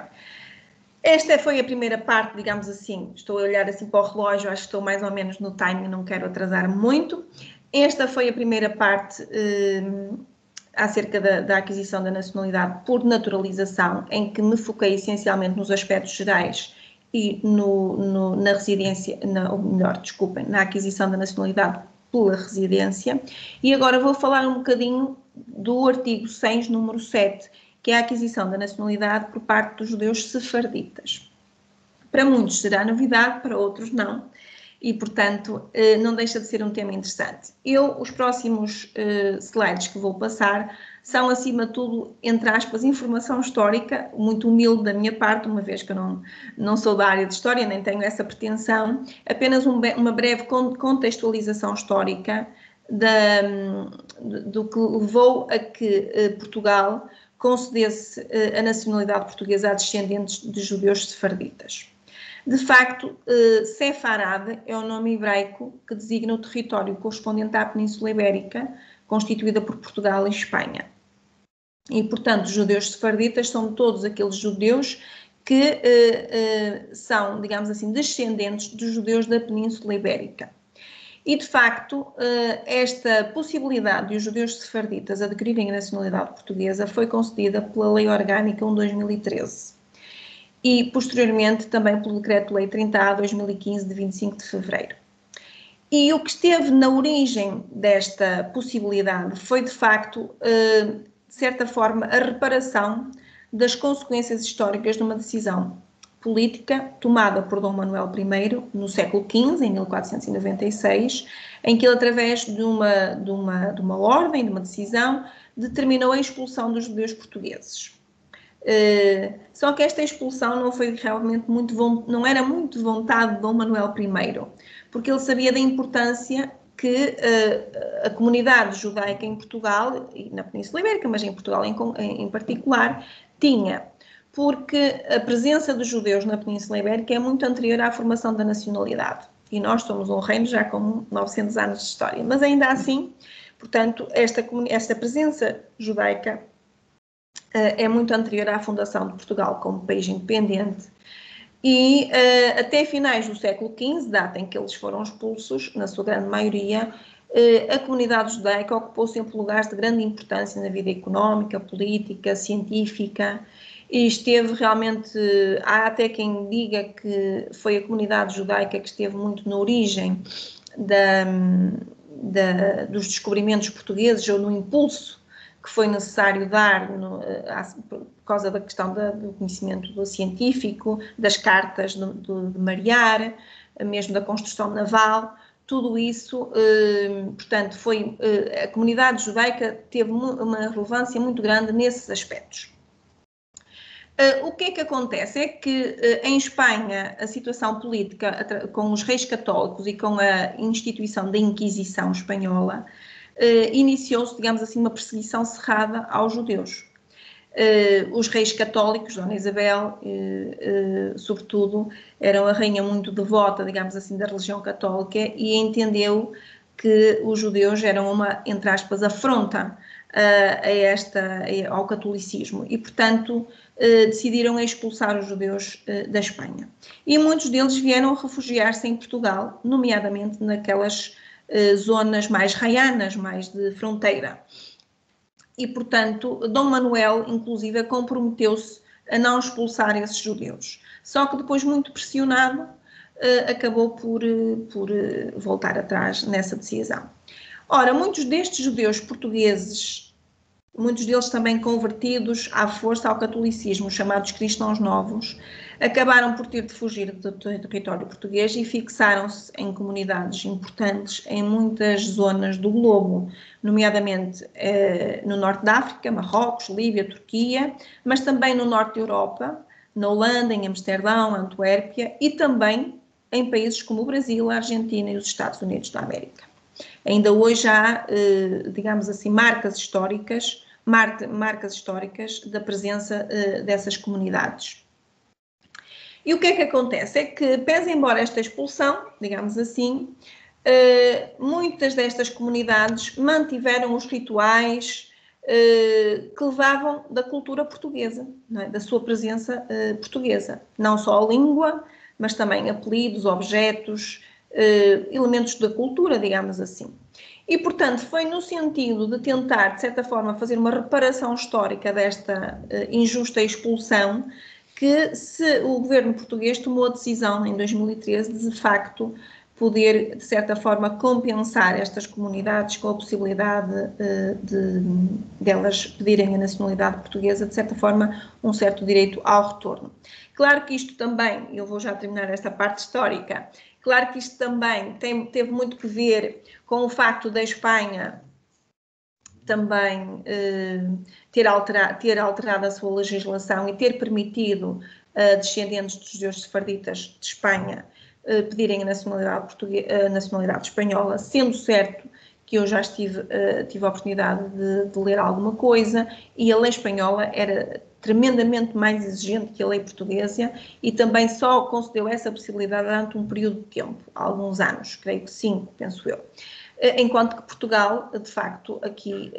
[SPEAKER 1] Esta foi a primeira parte, digamos assim, estou a olhar assim para o relógio, acho que estou mais ou menos no timing, não quero atrasar muito. Esta foi a primeira parte acerca da aquisição da nacionalidade por naturalização, em que me foquei essencialmente nos aspectos gerais e na residência, ou melhor, desculpem, na aquisição da nacionalidade pela residência. E agora vou falar um bocadinho do artigo 6, número 7, que é a aquisição da nacionalidade por parte dos judeus sefarditas. Para muitos será novidade, para outros não, e, portanto, não deixa de ser um tema interessante. Os próximos slides que vou passar são, acima de tudo, entre aspas, informação histórica, muito humilde da minha parte, uma vez que eu não sou da área de História, nem tenho essa pretensão, apenas uma breve contextualização histórica do que levou a que Portugal concedesse a nacionalidade portuguesa a descendentes de judeus sefarditas. De facto, Sefarad é o nome hebraico que designa o território correspondente à Península Ibérica, constituída por Portugal e Espanha. E, portanto, os judeus sefarditas são todos aqueles judeus que são, digamos assim, descendentes dos judeus da Península Ibérica. E, de facto, esta possibilidade de os judeus sefarditas adquirirem a nacionalidade portuguesa foi concedida pela Lei Orgânica 1/2013 e, posteriormente, também pelo Decreto-Lei 30A/2015, de 25 de fevereiro. E o que esteve na origem desta possibilidade foi, de facto, de certa forma, a reparação das consequências históricas de uma decisão política tomada por Dom Manuel I no século XV, em 1496, em que ele, através de uma ordem, de uma decisão, determinou a expulsão dos judeus portugueses. Só que esta expulsão não foi realmente não era muito vontade de Dom Manuel I, porque ele sabia da importância que a comunidade judaica em Portugal, e na Península Ibérica, mas em Portugal em particular, tinha, porque a presença dos judeus na Península Ibérica é muito anterior à formação da nacionalidade, e nós somos um reino já com 900 anos de história, mas ainda assim, portanto, esta presença judaica é muito anterior à fundação de Portugal como país independente, e até finais do século XV, data em que eles foram expulsos, na sua grande maioria, a comunidade judaica ocupou sempre lugares de grande importância na vida económica, política, científica, e esteve realmente, há até quem diga que foi a comunidade judaica que esteve muito na origem dos descobrimentos portugueses, ou no impulso que foi necessário dar por causa da questão do conhecimento científico, das cartas de marear, mesmo da construção naval. Tudo isso, portanto, a comunidade judaica teve uma relevância muito grande nesses aspectos. O que é que acontece? É que em Espanha a situação política com os reis católicos e com a instituição da Inquisição espanhola iniciou-se, digamos assim, uma perseguição cerrada aos judeus. Os reis católicos, Dona Isabel, sobretudo, eram a rainha muito devota, digamos assim, da religião católica, e entendeu que os judeus eram uma, entre aspas, afronta ao catolicismo, e, portanto, decidiram expulsar os judeus da Espanha. E muitos deles vieram refugiar-se em Portugal, nomeadamente naquelas zonas mais raianas, mais de fronteira. E, portanto, Dom Manuel, inclusive, comprometeu-se a não expulsar esses judeus. Só que depois, muito pressionado, acabou por voltar atrás nessa decisão. Ora, muitos destes judeus portugueses, muitos deles também convertidos à força ao catolicismo, chamados cristãos novos, acabaram por ter de fugir do território português e fixaram-se em comunidades importantes em muitas zonas do globo, nomeadamente no norte da África, Marrocos, Líbia, Turquia, mas também no norte da Europa, na Holanda, em Amsterdão, Antuérpia, e também em países como o Brasil, a Argentina e os Estados Unidos da América. Ainda hoje há, digamos assim, marcas históricas da presença dessas comunidades. E o que é que acontece? É que, pese embora esta expulsão, digamos assim, muitas destas comunidades mantiveram os rituais que levavam da cultura portuguesa, não é? Da sua presença portuguesa. Não só a língua, mas também apelidos, objetos, elementos da cultura, digamos assim. E, portanto, foi no sentido de tentar, de certa forma, fazer uma reparação histórica desta injusta expulsão que o governo português tomou a decisão, em 2013, de facto, poder, de certa forma, compensar estas comunidades com a possibilidade delas pedirem a nacionalidade portuguesa, de certa forma, um certo direito ao retorno. Claro que isto também, eu vou já terminar esta parte histórica, claro que isto também teve muito que ver com o facto da Espanha também ter alterado a sua legislação e ter permitido a descendentes dos judeus sefarditas de Espanha pedirem a nacionalidade espanhola, sendo certo que eu já tive a oportunidade de ler alguma coisa, e a lei espanhola era tremendamente mais exigente que a lei portuguesa, e também só concedeu essa possibilidade durante um período de tempo, alguns anos, creio que 5, penso eu. Enquanto que Portugal, de facto, aqui,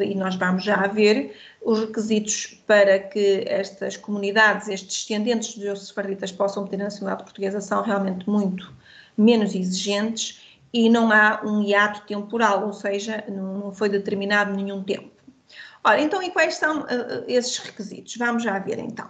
[SPEAKER 1] e nós vamos já ver, os requisitos para que estas comunidades, estes descendentes de judeus sefarditas possam ter a nacionalidade portuguesa são realmente muito menos exigentes, e não há um hiato temporal, ou seja, não foi determinado nenhum tempo. Ora, então, e quais são esses requisitos? Vamos já ver, então.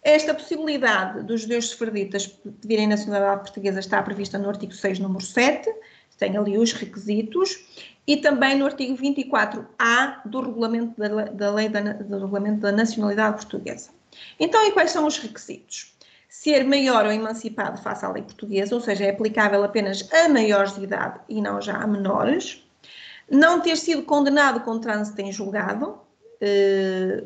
[SPEAKER 1] Esta possibilidade dos judeus sefarditas pedirem nacionalidade portuguesa está prevista no artigo 6, número 7, tem ali os requisitos, e também no artigo 24A do Regulamento do Regulamento da Nacionalidade Portuguesa. Então, e quais são os requisitos? Ser maior ou emancipado face à lei portuguesa, ou seja, é aplicável apenas a maiores de idade e não já a menores. Não ter sido condenado com trânsito em julgado,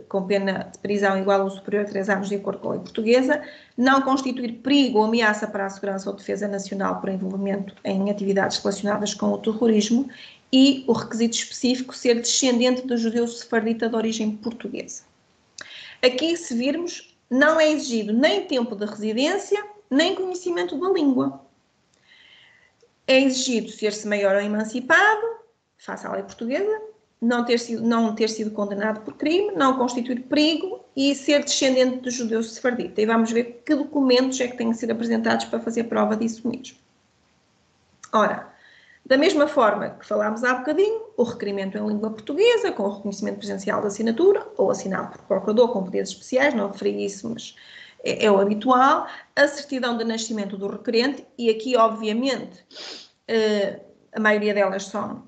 [SPEAKER 1] com pena de prisão igual ou superior a 3 anos de acordo com a lei portuguesa, não constituir perigo ou ameaça para a segurança ou defesa nacional por envolvimento em atividades relacionadas com o terrorismo e o requisito específico ser descendente de judeus sefardita de origem portuguesa. Aqui, se virmos, não é exigido nem tempo de residência, nem conhecimento da língua. É exigido ser-se maior ou emancipado, face à lei portuguesa, não ter sido condenado por crime, não constituir perigo e ser descendente de judeus sefardita. E vamos ver que documentos é que têm que ser apresentados para fazer prova disso mesmo. Ora, da mesma forma que falámos há bocadinho, o requerimento em língua portuguesa, com o reconhecimento presencial da assinatura, ou assinado por procurador com poderes especiais, não referi isso, mas é o habitual, a certidão de nascimento do requerente, e aqui, obviamente, a maioria delas são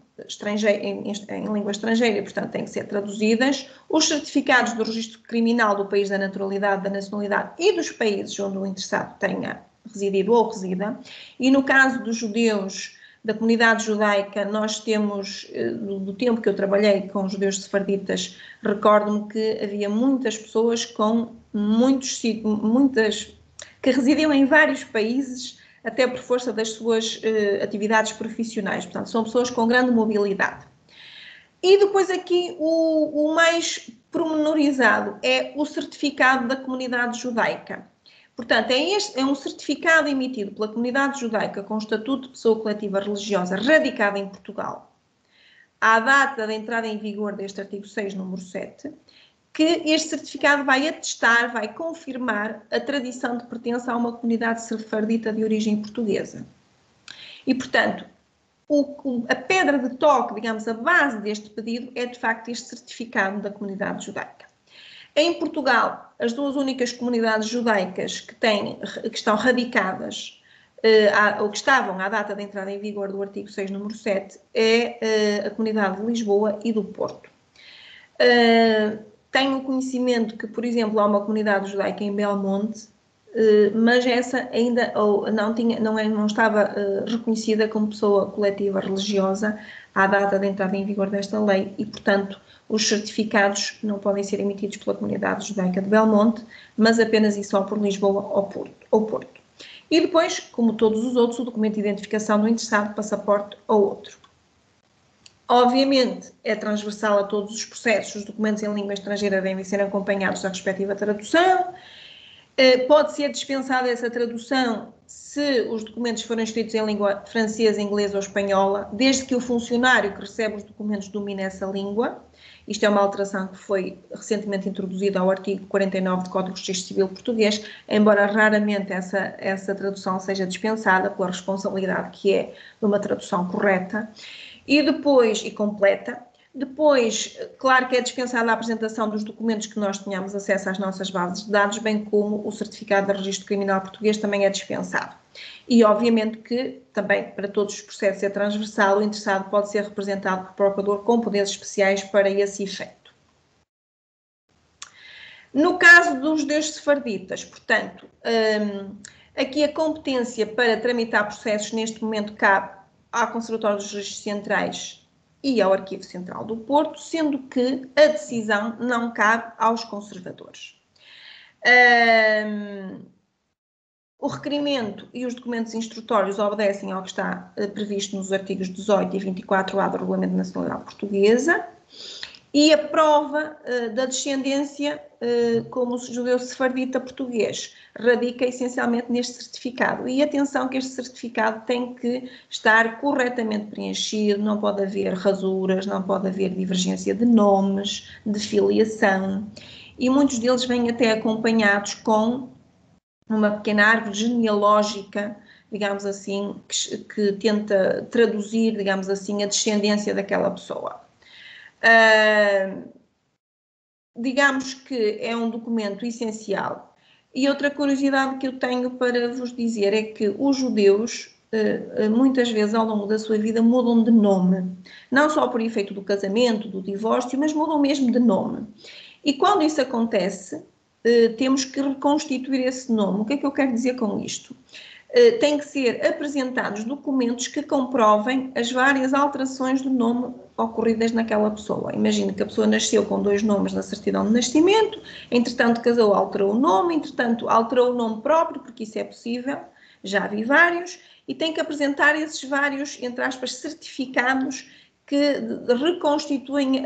[SPEAKER 1] em língua estrangeira e, portanto, têm que ser traduzidas, os certificados do registro criminal do país da naturalidade, da nacionalidade e dos países onde o interessado tenha residido ou resida, e no caso dos judeus da comunidade judaica, nós temos, do tempo que eu trabalhei com judeus sefarditas, recordo-me que havia muitas pessoas com muitas que residiam em vários países, até por força das suas atividades profissionais. Portanto, são pessoas com grande mobilidade. E depois aqui o mais pormenorizado é o certificado da comunidade judaica. Portanto, é um certificado emitido pela comunidade judaica com o estatuto de pessoa coletiva religiosa radicada em Portugal, à data da entrada em vigor deste artigo 6, número 7, que este certificado vai atestar, vai confirmar a tradição de pertença a uma comunidade sefardita de origem portuguesa. E, portanto, a pedra de toque, digamos, a base deste pedido é, de facto, este certificado da comunidade judaica. Em Portugal, as duas únicas comunidades judaicas que estão radicadas, ou que estavam à data da entrada em vigor do artigo 6, número 7, é a comunidade de Lisboa e do Porto. Tenho conhecimento que, por exemplo, há uma comunidade judaica em Belmonte, mas essa ainda não estava reconhecida como pessoa coletiva religiosa à data da entrada em vigor desta lei e, portanto, os certificados não podem ser emitidos pela comunidade judaica de Belmonte, mas apenas e só por Lisboa ou Porto. E depois, como todos os outros, o documento de identificação do interessado, passaporte ou outro. Obviamente, é transversal a todos os processos, os documentos em língua estrangeira devem ser acompanhados da respectiva tradução. Pode ser dispensada essa tradução se os documentos forem escritos em língua francesa, inglesa ou espanhola, desde que o funcionário que recebe os documentos domine essa língua. Isto é uma alteração que foi recentemente introduzida ao artigo 49 do Código de Registro Civil Português, embora raramente essa tradução seja dispensada pela responsabilidade que é de uma tradução correta e completa. Depois, claro que é dispensada a apresentação dos documentos que nós tenhamos acesso às nossas bases de dados, bem como o certificado de registro criminal português também é dispensado. E, obviamente, que também para todos os processos é transversal, o interessado pode ser representado por procurador com poderes especiais para esse efeito. No caso dos judeus sefarditas, portanto, aqui a competência para tramitar processos neste momento cabe à Conservatória dos Registros Centrais e ao Arquivo Central do Porto, sendo que a decisão não cabe aos conservadores. O requerimento e os documentos instrutórios obedecem ao que está previsto nos artigos 18 e 24A do Regulamento da Nacionalidade Portuguesa e a prova da descendência como judeu sefardita português radica essencialmente neste certificado. E atenção que este certificado tem que estar corretamente preenchido, não pode haver rasuras, não pode haver divergência de nomes, de filiação, e muitos deles vêm até acompanhados com uma pequena árvore genealógica, digamos assim, que tenta traduzir, digamos assim, a descendência daquela pessoa. Digamos que é um documento essencial. E outra curiosidade que eu tenho para vos dizer é que os judeus muitas vezes ao longo da sua vida mudam de nome, não só por efeito do casamento, do divórcio, mas mudam mesmo de nome. E quando isso acontece, temos que reconstituir esse nome. O que é que eu quero dizer com isto? Tem que ser apresentados documentos que comprovem as várias alterações do nome ocorridas naquela pessoa. Imagine que a pessoa nasceu com 2 nomes na certidão de nascimento, entretanto casou, alterou o nome, entretanto alterou o nome próprio, porque isso é possível, já vi vários, e tem que apresentar esses vários, entre aspas, certificados que reconstituem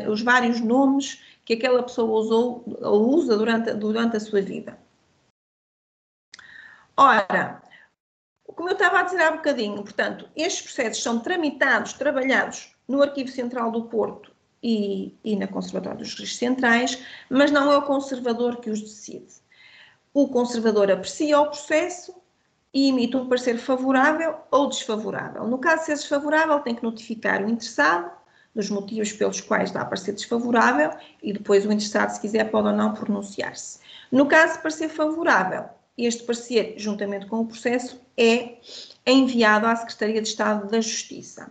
[SPEAKER 1] os vários nomes que aquela pessoa usou ou usa durante a sua vida. Ora, como eu estava a dizer há bocadinho, portanto, estes processos são tramitados, trabalhados no Arquivo Central do Porto e na Conservatória dos Registros Centrais, mas não é o conservador que os decide. O conservador aprecia o processo e emite um parecer favorável ou desfavorável. No caso de ser desfavorável, tem que notificar o interessado dos motivos pelos quais dá a parecer desfavorável e depois o interessado, se quiser, pode ou não pronunciar-se. No caso de parecer favorável, este parecer, juntamente com o processo, é enviado à Secretaria de Estado da Justiça.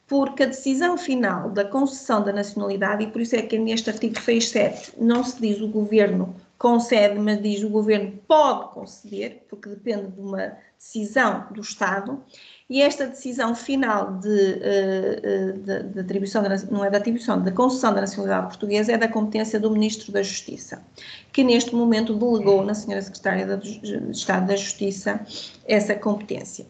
[SPEAKER 1] Porque a decisão final da concessão da nacionalidade, e por isso é que neste artigo 6.7 não se diz o Governo concede, mas diz o Governo pode conceder, porque depende de uma decisão do Estado, e esta decisão final de atribuição, não é da atribuição, da concessão da nacionalidade portuguesa, é da competência do Ministro da Justiça, que neste momento delegou na Senhora Secretária de Estado da Justiça essa competência.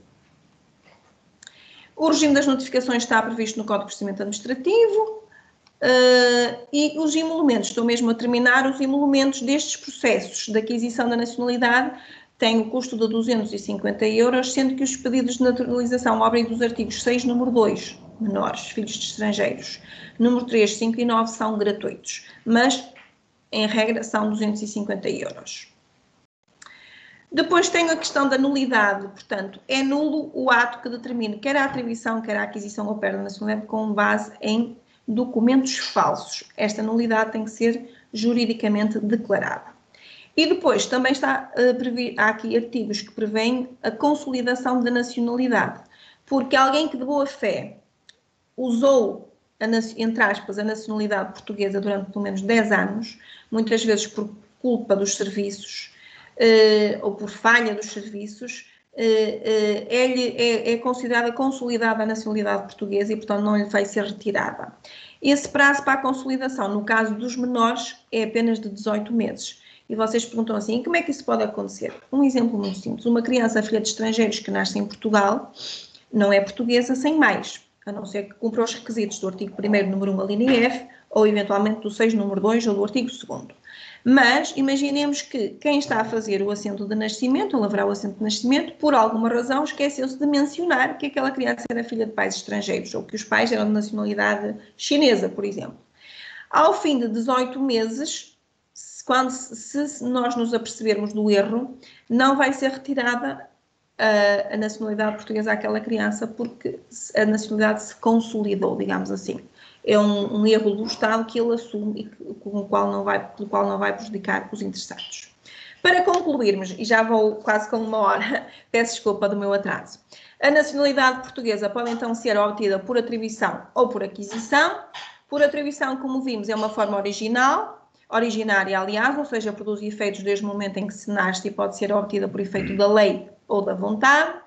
[SPEAKER 1] O regime das notificações está previsto no Código de Procedimento Administrativo e os emolumentos, estou mesmo a terminar, os emolumentos destes processos de aquisição da nacionalidade têm o custo de 250 euros, sendo que os pedidos de naturalização ao abrigo dos artigos 6, número 2, menores, filhos de estrangeiros, número 3, 5 e 9 são gratuitos, mas em regra são 250 euros. Depois tenho a questão da nulidade, portanto, é nulo o ato que determine quer a atribuição, quer a aquisição ou perda da nacionalidade com base em documentos falsos. Esta nulidade tem que ser juridicamente declarada. E depois também há aqui artigos que prevêem a consolidação da nacionalidade, porque alguém que de boa fé usou, entre aspas, a nacionalidade portuguesa durante pelo menos 10 anos, muitas vezes por culpa dos serviços, ou por falha dos serviços, é considerada consolidada a nacionalidade portuguesa e, portanto, não lhe vai ser retirada. Esse prazo para a consolidação, no caso dos menores, é apenas de 18 meses. E vocês perguntam assim, como é que isso pode acontecer? Um exemplo muito simples. Uma criança filha de estrangeiros que nasce em Portugal não é portuguesa sem mais, a não ser que cumpra os requisitos do artigo 1º, número 1, a linha F, ou eventualmente do 6, número 2, ou do artigo 2º. Mas imaginemos que quem está a fazer o assento de nascimento, ou lavrar o assento de nascimento, por alguma razão esqueceu-se de mencionar que aquela criança era filha de pais estrangeiros, ou que os pais eram de nacionalidade chinesa, por exemplo. Ao fim de 18 meses, se nós nos apercebermos do erro, não vai ser retirada a nacionalidade portuguesa àquela criança, porque a nacionalidade se consolidou, digamos assim. É um erro do Estado que ele assume e pelo qual não vai prejudicar os interessados. Para concluirmos, e já vou quase com 1 hora, peço desculpa do meu atraso, a nacionalidade portuguesa pode então ser obtida por atribuição ou por aquisição. Por atribuição, como vimos, é uma forma originária, aliás, ou seja, produz efeitos desde o momento em que se nasce e pode ser obtida por efeito da lei ou da vontade.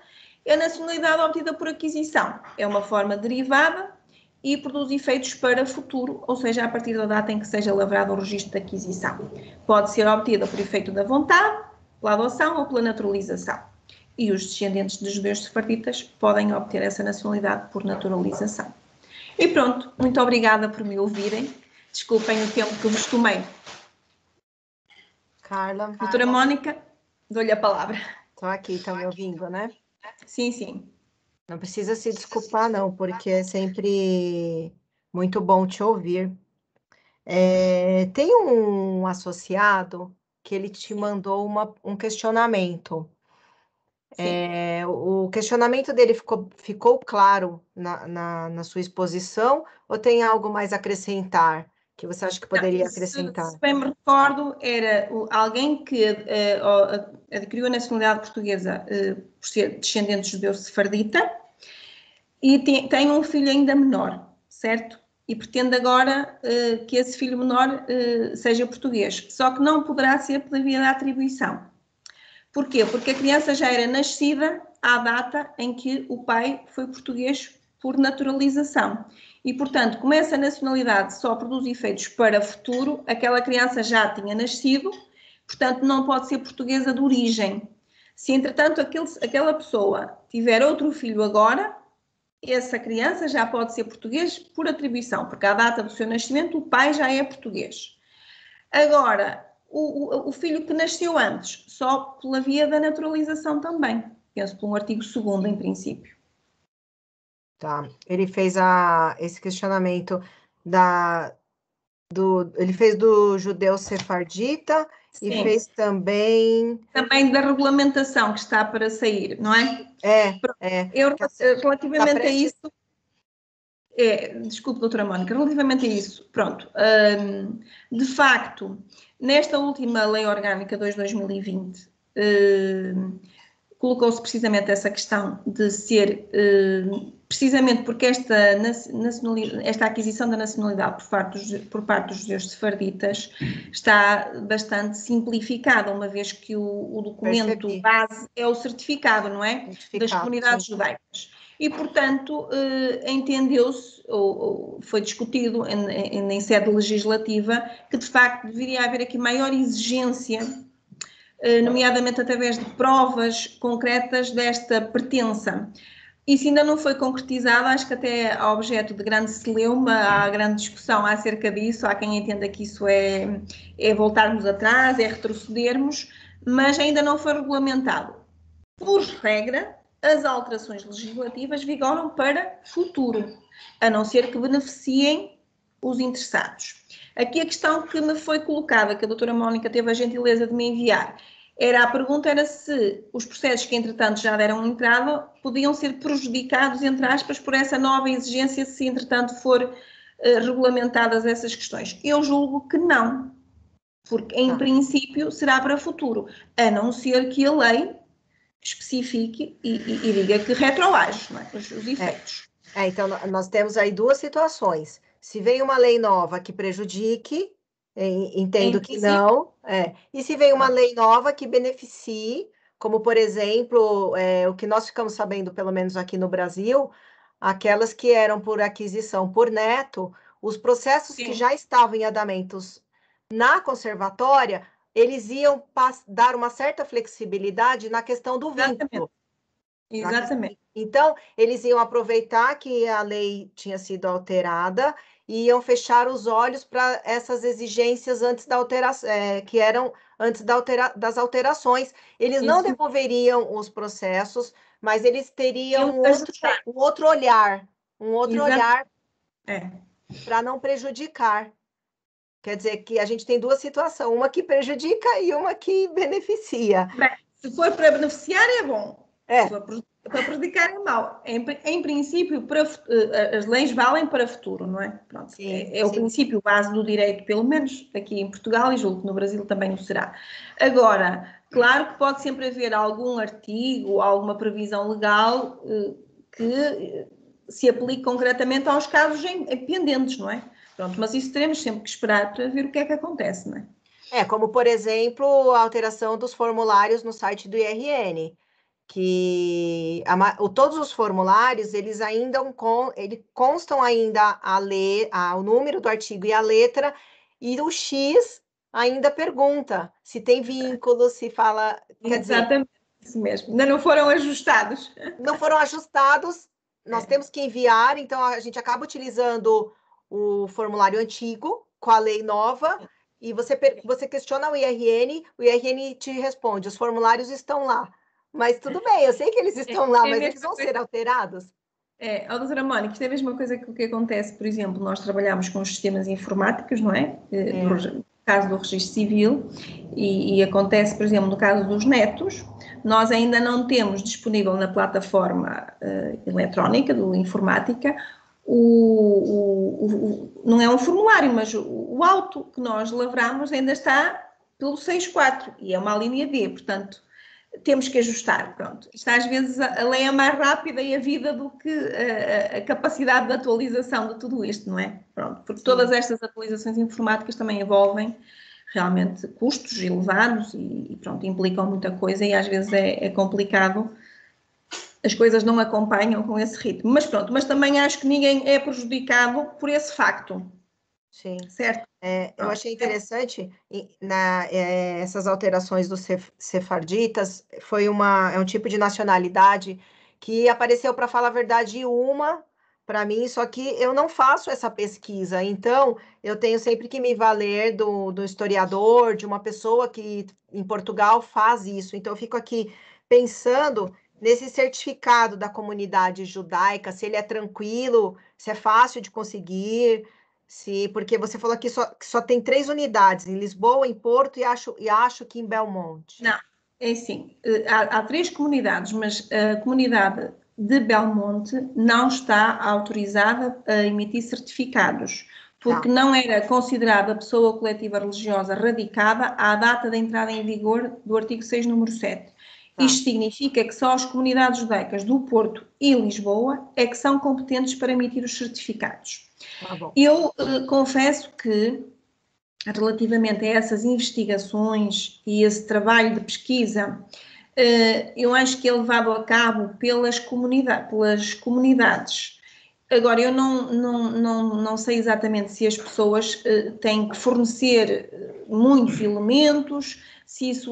[SPEAKER 1] A nacionalidade obtida por aquisição é uma forma derivada e produz efeitos para futuro, ou seja, a partir da data em que seja lavrado o registro de aquisição. Pode ser obtida por efeito da vontade, pela adoção ou pela naturalização. E os descendentes de judeus sefarditas podem obter essa nacionalidade por naturalização. E pronto, muito obrigada por me ouvirem. Desculpem o tempo que vos tomei.
[SPEAKER 2] Carla.
[SPEAKER 1] Doutora Mónica, dou-lhe a palavra.
[SPEAKER 2] Estou aqui, estão me ouvindo, né?
[SPEAKER 1] Sim, sim.
[SPEAKER 2] Não precisa se desculpar, não, porque é sempre muito bom te ouvir. Tem um associado que ele te mandou um questionamento. O questionamento dele ficou claro na sua exposição, ou tem algo mais a acrescentar que você acha que poderia acrescentar?
[SPEAKER 1] Se bem me recordo, era alguém que adquiriu a nacionalidade portuguesa por ser descendente de judeu sefardita e tem um filho ainda menor, certo? E pretende agora que esse filho menor seja português, só que não poderá ser pela via da atribuição. Porquê? Porque a criança já era nascida à data em que o pai foi português por naturalização. E, portanto, como essa nacionalidade só produz efeitos para futuro, aquela criança já tinha nascido, portanto, não pode ser portuguesa de origem. Se, entretanto, aquela pessoa tiver outro filho agora, essa criança já pode ser português por atribuição, porque à data do seu nascimento o pai já é português. Agora, o filho que nasceu antes, só pela via da naturalização também. Penso por um artigo 2º, em princípio.
[SPEAKER 2] Tá. Ele fez esse questionamento ele fez do judeu sefardita. Sim. E fez também
[SPEAKER 1] da regulamentação que está para sair, não é? Relativamente a isso... desculpe, doutora Mónica, relativamente a isso, pronto, de facto, nesta última Lei Orgânica 2/2020, colocou-se precisamente essa questão de ser, precisamente porque esta aquisição da nacionalidade por parte dos judeus sefarditas está bastante simplificada, uma vez que o documento base é o certificado, não é? Das comunidades judaicas. E, portanto, entendeu-se, ou foi discutido em sede legislativa, que de facto deveria haver aqui maior exigência, nomeadamente através de provas concretas desta pertença. Isso ainda não foi concretizado, acho que até há objeto de grande celeuma, há grande discussão acerca disso, há quem entenda que isso é voltarmos atrás, é retrocedermos, mas ainda não foi regulamentado. Por regra, as alterações legislativas vigoram para futuro, a não ser que beneficiem os interessados. Aqui a questão que me foi colocada, que a doutora Mónica teve a gentileza de me enviar, a pergunta era se os processos que entretanto já deram entrada podiam ser prejudicados, entre aspas, por essa nova exigência se entretanto for regulamentadas essas questões. Eu julgo que não, porque em princípio será para futuro, a não ser que a lei especifique e diga que retroage, não é? Os efeitos.
[SPEAKER 2] Então, nós temos aí duas situações. Se vem uma lei nova que prejudique, entendo que não. E se vem uma lei nova que beneficie, como, por exemplo, o que nós ficamos sabendo, pelo menos aqui no Brasil, aquelas que eram por aquisição por neto, os processos que já estavam em andamentos na conservatória, eles iam dar uma certa flexibilidade na questão do vínculo.
[SPEAKER 1] Exatamente.
[SPEAKER 2] Então, eles iam aproveitar que a lei tinha sido alterada e iam fechar os olhos para essas exigências antes da alteração, que eram antes das alterações. Eles não devolveriam os processos, mas eles teriam um outro olhar para não prejudicar. Quer dizer que a gente tem duas situações, uma que prejudica e uma que beneficia.
[SPEAKER 1] Bem, se for para beneficiar é bom, se for para prejudicar é mau. Em princípio, as leis valem para futuro, não é? Pronto, o princípio base do direito, pelo menos aqui em Portugal, e julgo que no Brasil também o será. Agora, claro que pode sempre haver algum artigo, alguma previsão legal que se aplique concretamente aos casos pendentes, não é? Pronto, mas isso teremos sempre que esperar para ver o que é que acontece, não é?
[SPEAKER 2] Como, por exemplo, a alteração dos formulários no site do IRN, que todos os formulários, eles constam ainda o número do artigo e a letra, e o X ainda pergunta se tem vínculo, se fala...
[SPEAKER 1] Exatamente, isso mesmo. Ainda não foram ajustados.
[SPEAKER 2] Não foram ajustados, nós temos que enviar, então a gente acaba utilizando o formulário antigo com a lei nova, e você questiona o IRN te responde, os formulários estão lá. Mas tudo bem, eu sei que eles estão lá, mas eles vão ser alterados?
[SPEAKER 1] Doutora Mónica, isto é a mesma coisa que o que acontece, por exemplo, nós trabalhamos com os sistemas informáticos, não é? No caso do registro civil, e acontece, por exemplo, no caso dos netos, nós ainda não temos disponível na plataforma eletrónica do informática não é um formulário, mas o auto que nós lavramos ainda está pelo 6.4 e é uma linha D, portanto, temos que ajustar, pronto. Isto às vezes a lei é mais rápida e a vida do que a capacidade de atualização de tudo isto, não é? Pronto, porque todas estas atualizações informáticas também envolvem realmente custos elevados e pronto, implicam muita coisa e às vezes é complicado, as coisas não acompanham com esse ritmo. Mas pronto, mas também acho que ninguém é prejudicado por esse facto.
[SPEAKER 2] Sim.
[SPEAKER 1] Certo?
[SPEAKER 2] Eu achei interessante essas alterações dos sefarditas, é um tipo de nacionalidade que apareceu, para falar a verdade, para mim, só que eu não faço essa pesquisa, então eu tenho sempre que me valer do historiador, de uma pessoa que em Portugal faz isso. Então eu fico aqui pensando nesse certificado da comunidade judaica, se ele é tranquilo, se é fácil de conseguir. Sim, porque você falou que só tem 3 unidades, em Lisboa, em Porto e acho que em Belmonte.
[SPEAKER 1] Não, é assim, há 3 comunidades, mas a comunidade de Belmonte não está autorizada a emitir certificados, porque não era considerada pessoa coletiva religiosa radicada à data da entrada em vigor do artigo 6, número 7. Isto significa que só as comunidades judaicas do Porto e Lisboa é que são competentes para emitir os certificados. Eu confesso que, relativamente a essas investigações e esse trabalho de pesquisa, eu acho que é levado a cabo pelas comunidades. Agora, eu não sei exatamente se as pessoas têm que fornecer muitos elementos, se isso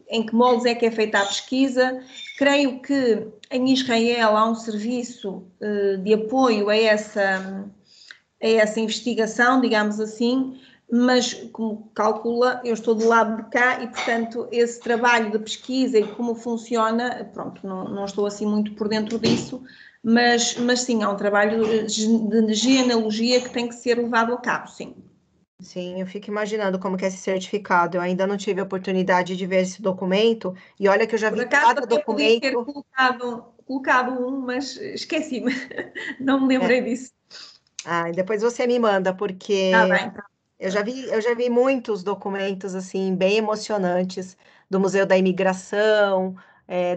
[SPEAKER 1] em que moldes é que é feita a pesquisa. Creio que em Israel há um serviço de apoio a essa investigação, digamos assim, mas como calcula, eu estou do lado de cá e, portanto, esse trabalho de pesquisa e como funciona, pronto, não estou assim muito por dentro disso, mas sim, há um trabalho de genealogia que tem que ser levado a cabo, sim.
[SPEAKER 2] Sim, eu fico imaginando como que é esse certificado. Eu ainda não tive a oportunidade de ver esse documento, e olha que eu já vi cada
[SPEAKER 1] Até podia ter
[SPEAKER 2] documento.
[SPEAKER 1] colocado um, mas esqueci-me, não me lembrei disso.
[SPEAKER 2] Depois você me manda, porque
[SPEAKER 1] Bem, tá.
[SPEAKER 2] eu já vi muitos documentos assim bem emocionantes do Museu da Imigração,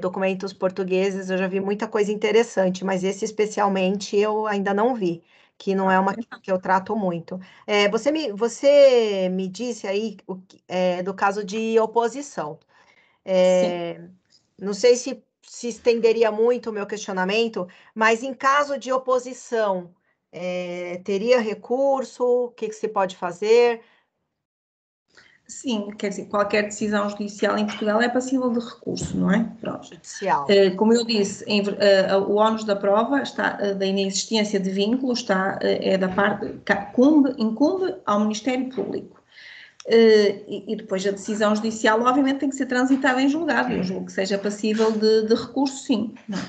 [SPEAKER 2] documentos portugueses, eu já vi muita coisa interessante, mas esse especialmente eu ainda não vi, que não é uma que eu trato muito. Você me disse aí do caso de oposição.
[SPEAKER 1] Sim.
[SPEAKER 2] Não sei se estenderia muito o meu questionamento, mas em caso de oposição, teria recurso? O que se pode fazer?
[SPEAKER 1] Sim, quer dizer, qualquer decisão judicial em Portugal é passível de recurso, não é? Pronto.
[SPEAKER 2] Judicial.
[SPEAKER 1] Como eu disse, o ónus da prova está da inexistência de vínculo, é da parte, incumbe ao Ministério Público. E depois a decisão judicial, obviamente, tem que ser transitada em julgado. Eu julgo que seja passível de recurso, sim. Não.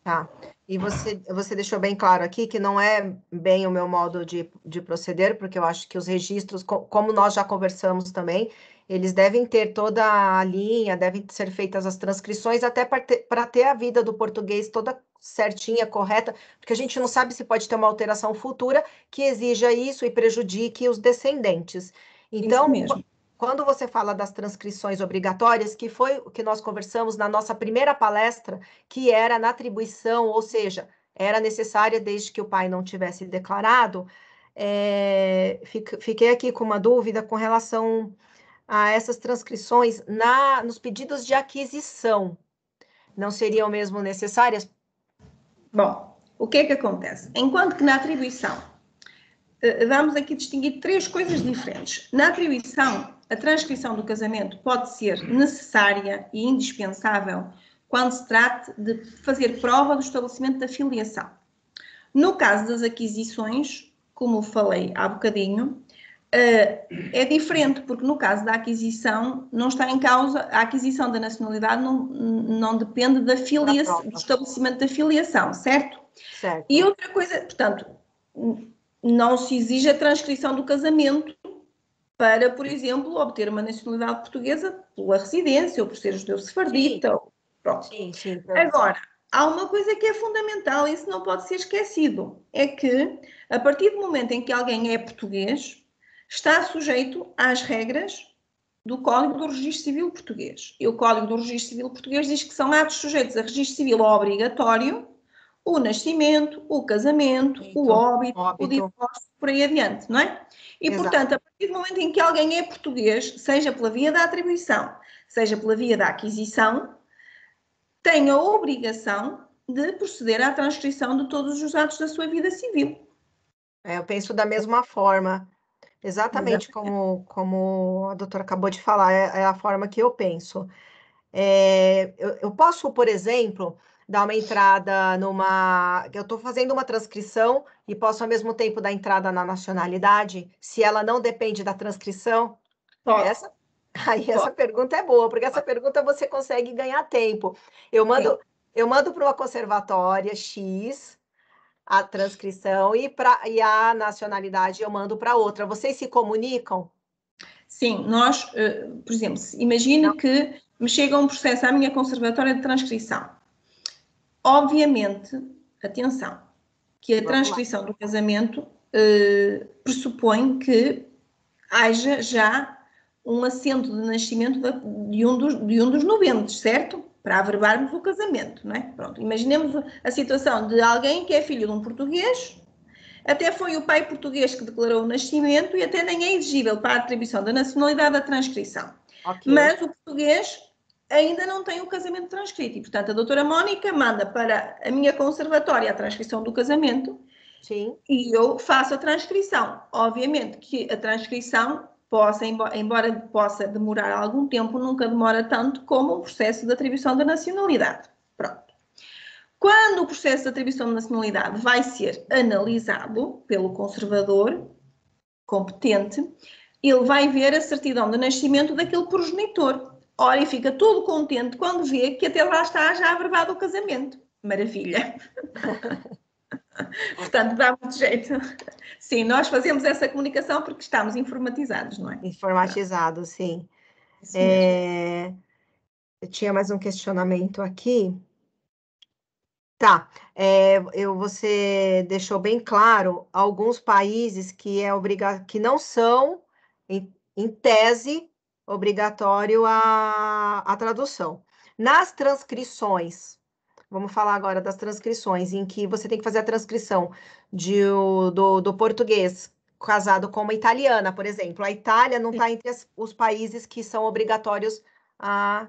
[SPEAKER 2] Tá. E você deixou bem claro aqui que não é bem o meu modo de proceder, porque eu acho que os registros, como nós já conversamos também, eles devem ter toda a linha, devem ser feitas as transcrições, até para ter a vida do português toda certinha, correta, porque a gente não sabe se pode ter uma alteração futura que exija isso e prejudique os descendentes.
[SPEAKER 1] Isso
[SPEAKER 2] Então,
[SPEAKER 1] mesmo.
[SPEAKER 2] quando você fala das transcrições obrigatórias, que foi o que nós conversamos na nossa primeira palestra, que era na atribuição, ou seja, era necessária desde que o pai não tivesse declarado, fiquei aqui com uma dúvida com relação a essas transcrições nos pedidos de aquisição. Não seriam mesmo necessárias?
[SPEAKER 1] Bom, o que é que acontece? Enquanto que na atribuição, vamos aqui distinguir 3 coisas diferentes. Na atribuição, a transcrição do casamento pode ser necessária e indispensável quando se trate de fazer prova do estabelecimento da filiação. No caso das aquisições, como falei há bocadinho, é diferente, porque no caso da aquisição não está em causa, a aquisição da nacionalidade não depende da filiação, do estabelecimento da filiação, certo?
[SPEAKER 2] Certo.
[SPEAKER 1] E outra coisa, portanto, não se exige a transcrição do casamento para, por exemplo, obter uma nacionalidade portuguesa pela residência ou por ser judeu sefardita. Pronto.
[SPEAKER 2] Sim.
[SPEAKER 1] Agora, há uma coisa que é fundamental, e isso não pode ser esquecido, é que a partir do momento em que alguém é português, está sujeito às regras do Código do Registro Civil Português. E o Código do Registro Civil Português diz que são atos sujeitos a registro civil obrigatório o nascimento, o casamento, o óbito, o divórcio, por aí adiante, não é? E,
[SPEAKER 2] Exato.
[SPEAKER 1] portanto, a partir do momento em que alguém é português, seja pela via da atribuição, seja pela via da aquisição, tem a obrigação de proceder à transcrição de todos os atos da sua vida civil.
[SPEAKER 2] Eu penso da mesma forma, exatamente como a doutora acabou de falar, é a forma que eu penso. Eu posso, por exemplo, dar uma entrada eu estou fazendo uma transcrição e posso, ao mesmo tempo, dar entrada na nacionalidade, se ela não depende da transcrição?
[SPEAKER 1] Pode.
[SPEAKER 2] Essa pergunta é boa, porque essa pergunta você consegue ganhar tempo. Eu mando para uma conservatória X a transcrição e a nacionalidade eu mando para outra. Vocês se comunicam?
[SPEAKER 1] Sim, nós, por exemplo, imagine que me chega um processo à minha conservatória de transcrição. Obviamente, atenção, que a transcrição do casamento pressupõe que haja já um assento de nascimento de um dos nobentes, certo? Para averbarmos o casamento, não é? Pronto, imaginemos a situação de alguém que é filho de um português, até foi o pai português que declarou o nascimento e até nem é exigível para a atribuição da nacionalidade a transcrição. Okay. Mas o português ainda não tem o casamento transcrito e, portanto, a doutora Mónica manda para a minha conservatória a transcrição do casamento. Sim. E eu faço a transcrição. Obviamente que a transcrição, embora possa demorar algum tempo, nunca demora tanto como o processo de atribuição da nacionalidade. Pronto. Quando o processo de atribuição de nacionalidade vai ser analisado pelo conservador competente, ele vai ver a certidão de nascimento daquele progenitor. Ora, e fica todo contente quando vê que até lá está já averbado o casamento. Maravilha! Portanto, dá muito jeito. Sim, nós fazemos essa comunicação porque estamos informatizados, não é?
[SPEAKER 2] Informatizados, sim. Eu tinha mais um questionamento aqui. Tá, você deixou bem claro alguns países que que não são, em tese, obrigatório a tradução. Nas transcrições, vamos falar agora das transcrições, em que você tem que fazer a transcrição do português casado com uma italiana, por exemplo. A Itália não está entre os países que são obrigatórios a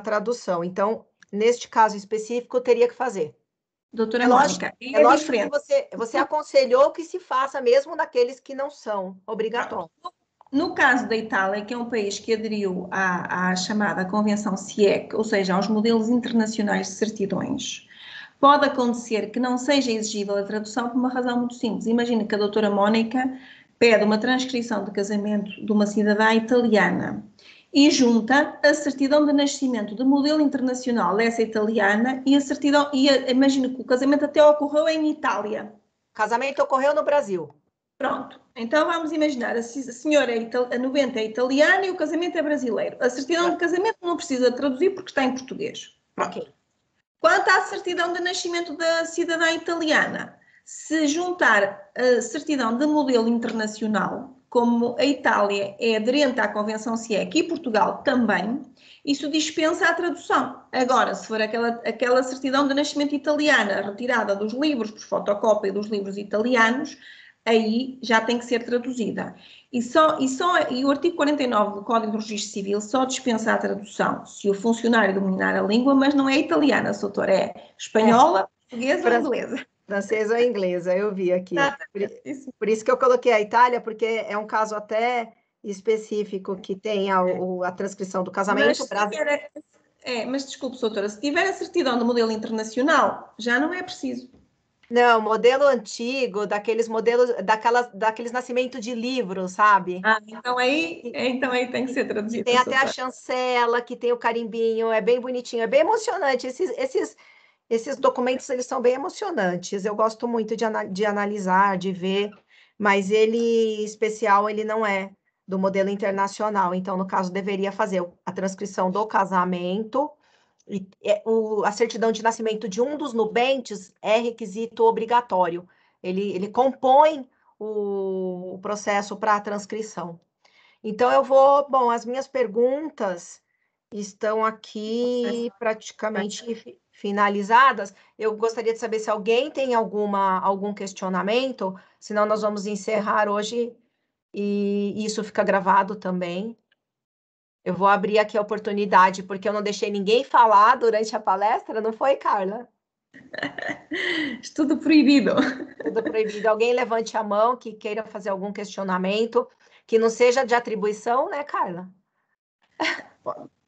[SPEAKER 2] tradução. Então, neste caso específico, eu teria que fazer.
[SPEAKER 1] Doutora Mônica,
[SPEAKER 2] é lógico que você aconselhou que se faça mesmo naqueles que não são obrigatórios.
[SPEAKER 1] No caso da Itália, que é um país que aderiu à chamada Convenção CIEC, ou seja, aos modelos internacionais de certidões, pode acontecer que não seja exigível a tradução por uma razão muito simples. Imagina que a doutora Mônica pede uma transcrição de casamento de uma cidadã italiana e junta a certidão de nascimento de modelo internacional dessa italiana e a certidão, imagina que o casamento até ocorreu em Itália.
[SPEAKER 2] O casamento ocorreu no Brasil.
[SPEAKER 1] Pronto, então vamos imaginar, a senhora a 90 é italiana e o casamento é brasileiro. A certidão de casamento não precisa traduzir porque está em português. Pronto. Okay. Quanto à certidão de nascimento da cidadã italiana, se juntar a certidão de modelo internacional, como a Itália é aderente à Convenção CIEC e Portugal também, isso dispensa a tradução. Agora, se for aquela certidão de nascimento italiana retirada dos livros por fotocópia dos livros italianos, aí já tem que ser traduzida. E o artigo 49 do Código do Registro Civil só dispensa a tradução se o funcionário dominar a língua, mas não é italiana, doutora, é espanhola, portuguesa ou inglesa.
[SPEAKER 2] Francesa ou inglesa, eu vi aqui. Por isso que eu coloquei a Itália, porque é um caso até específico que tem a transcrição do casamento.
[SPEAKER 1] Mas desculpe, doutora, se tiver a certidão do modelo internacional, já não é preciso.
[SPEAKER 2] Não, modelo antigo, daqueles modelos, daqueles nascimentos de livros, sabe?
[SPEAKER 1] Então aí tem que ser traduzido.
[SPEAKER 2] Tem até a chancela, que tem o carimbinho, é bem bonitinho, é bem emocionante. Esses documentos, eles são bem emocionantes. Eu gosto muito de analisar, de ver, mas ele, especial, ele não é do modelo internacional. Então, no caso, deveria fazer a transcrição do casamento A certidão de nascimento de um dos nubentes é requisito obrigatório. Ele compõe o processo para a transcrição. Então, bom, as minhas perguntas estão aqui praticamente finalizadas. Eu gostaria de saber se alguém tem algum questionamento, senão nós vamos encerrar hoje e isso fica gravado também. Eu vou abrir aqui a oportunidade, porque eu não deixei ninguém falar durante a palestra, não foi, Carla?
[SPEAKER 1] Tudo proibido.
[SPEAKER 2] Tudo proibido. Alguém levante a mão que queira fazer algum questionamento, que não seja de atribuição, né, Carla?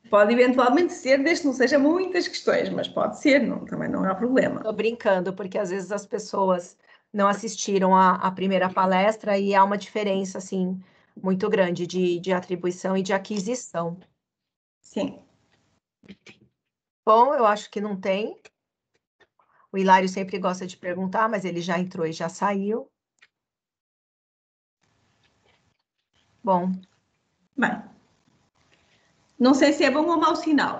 [SPEAKER 1] Pode eventualmente ser, desde que não sejam muitas questões, mas pode ser, não, também não há problema.
[SPEAKER 2] Estou brincando, porque às vezes as pessoas não assistiram à primeira palestra e há uma diferença, assim, muito grande de atribuição e de aquisição.
[SPEAKER 1] Sim.
[SPEAKER 2] Bom, eu acho que não tem. O Hilário sempre gosta de perguntar, mas ele já entrou e já saiu. Bom.
[SPEAKER 1] Bem, não sei se é bom ou mau sinal.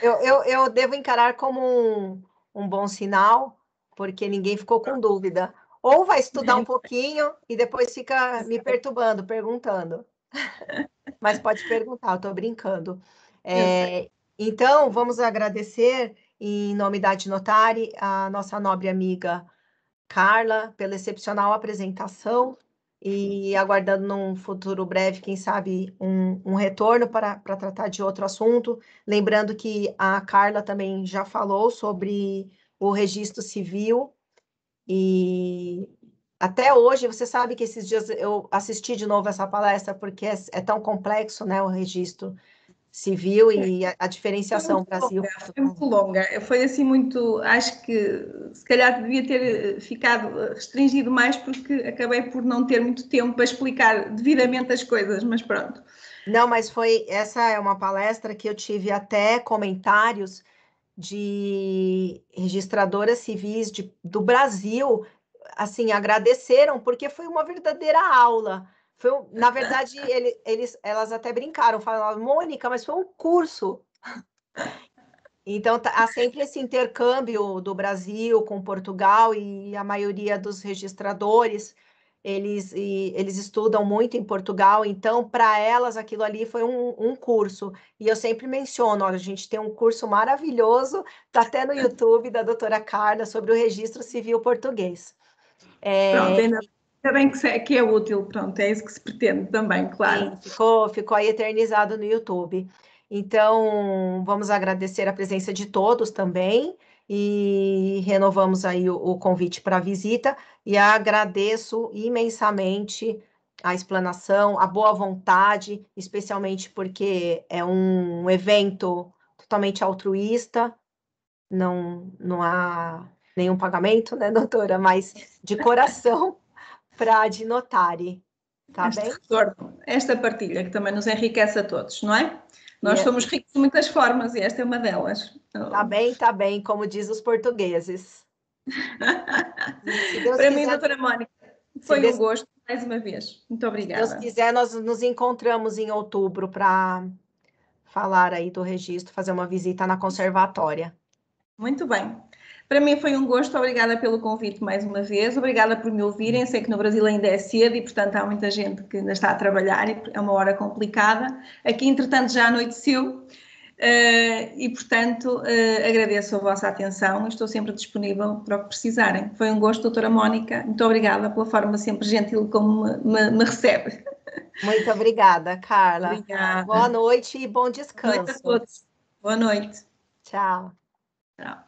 [SPEAKER 2] Eu devo encarar como um bom sinal, porque ninguém ficou com dúvida. Ou vai estudar um pouquinho e depois fica me perturbando, perguntando. Mas pode perguntar, eu estou brincando. Então, vamos agradecer, em nome da Adnotare, a nossa nobre amiga Carla, pela excepcional apresentação e aguardando num futuro breve, quem sabe, um retorno para tratar de outro assunto. Lembrando que a Carla também já falou sobre o registro civil e até hoje, você sabe que esses dias eu assisti de novo essa palestra porque é tão complexo, né, o registro civil e a diferenciação Brasil.
[SPEAKER 1] Foi muito longa, foi assim muito, acho que se calhar devia ter ficado restringido mais porque acabei por não ter muito tempo para explicar devidamente as coisas, mas pronto.
[SPEAKER 2] Não, mas essa é uma palestra que eu tive até comentários de registradoras civis do Brasil, assim, agradeceram, porque foi uma verdadeira aula. Na verdade, elas até brincaram, falaram, Mônica, mas foi um curso. Então, há sempre esse intercâmbio do Brasil com Portugal e a maioria dos registradores, eles estudam muito em Portugal, então, para elas, aquilo ali foi um curso. E eu sempre menciono, olha, a gente tem um curso maravilhoso, está até no YouTube, da doutora Carla, sobre o registro civil português.
[SPEAKER 1] Pronto, ainda bem que é útil, pronto, é isso que se pretende também, claro.
[SPEAKER 2] Sim, ficou aí eternizado no YouTube. Então, vamos agradecer a presença de todos também e renovamos aí o convite para a visita e agradeço imensamente a explanação, a boa vontade, especialmente porque é um evento totalmente altruísta, não há nenhum pagamento, né, doutora? Mas de coração para a Adnotare, tá
[SPEAKER 1] Este
[SPEAKER 2] bem?
[SPEAKER 1] retorno, esta partilha que também nos enriquece a todos, não é? Nós somos ricos de muitas formas e esta é uma delas.
[SPEAKER 2] Tá bem, como diz os portugueses. Se Deus
[SPEAKER 1] Para mim,
[SPEAKER 2] quiser,
[SPEAKER 1] doutora Mónica, foi um gosto, mais uma vez. Muito
[SPEAKER 2] se Deus
[SPEAKER 1] obrigada.
[SPEAKER 2] quiser, nós nos encontramos em outubro para falar aí do registro, fazer uma visita na conservatória.
[SPEAKER 1] Muito bem. Para mim foi um gosto, obrigada pelo convite mais uma vez, obrigada por me ouvirem. Sei que no Brasil ainda é cedo e, portanto, há muita gente que ainda está a trabalhar e é uma hora complicada. Aqui, entretanto, já anoiteceu e, portanto, agradeço a vossa atenção e estou sempre disponível para o que precisarem. Foi um gosto, doutora Mónica. Muito obrigada pela forma sempre gentil como me recebe.
[SPEAKER 2] Muito obrigada, Carla.
[SPEAKER 1] Obrigada.
[SPEAKER 2] Boa noite e bom
[SPEAKER 1] Boa noite a
[SPEAKER 2] descanso.
[SPEAKER 1] todos. Boa noite.
[SPEAKER 2] Tchau.
[SPEAKER 1] Tchau.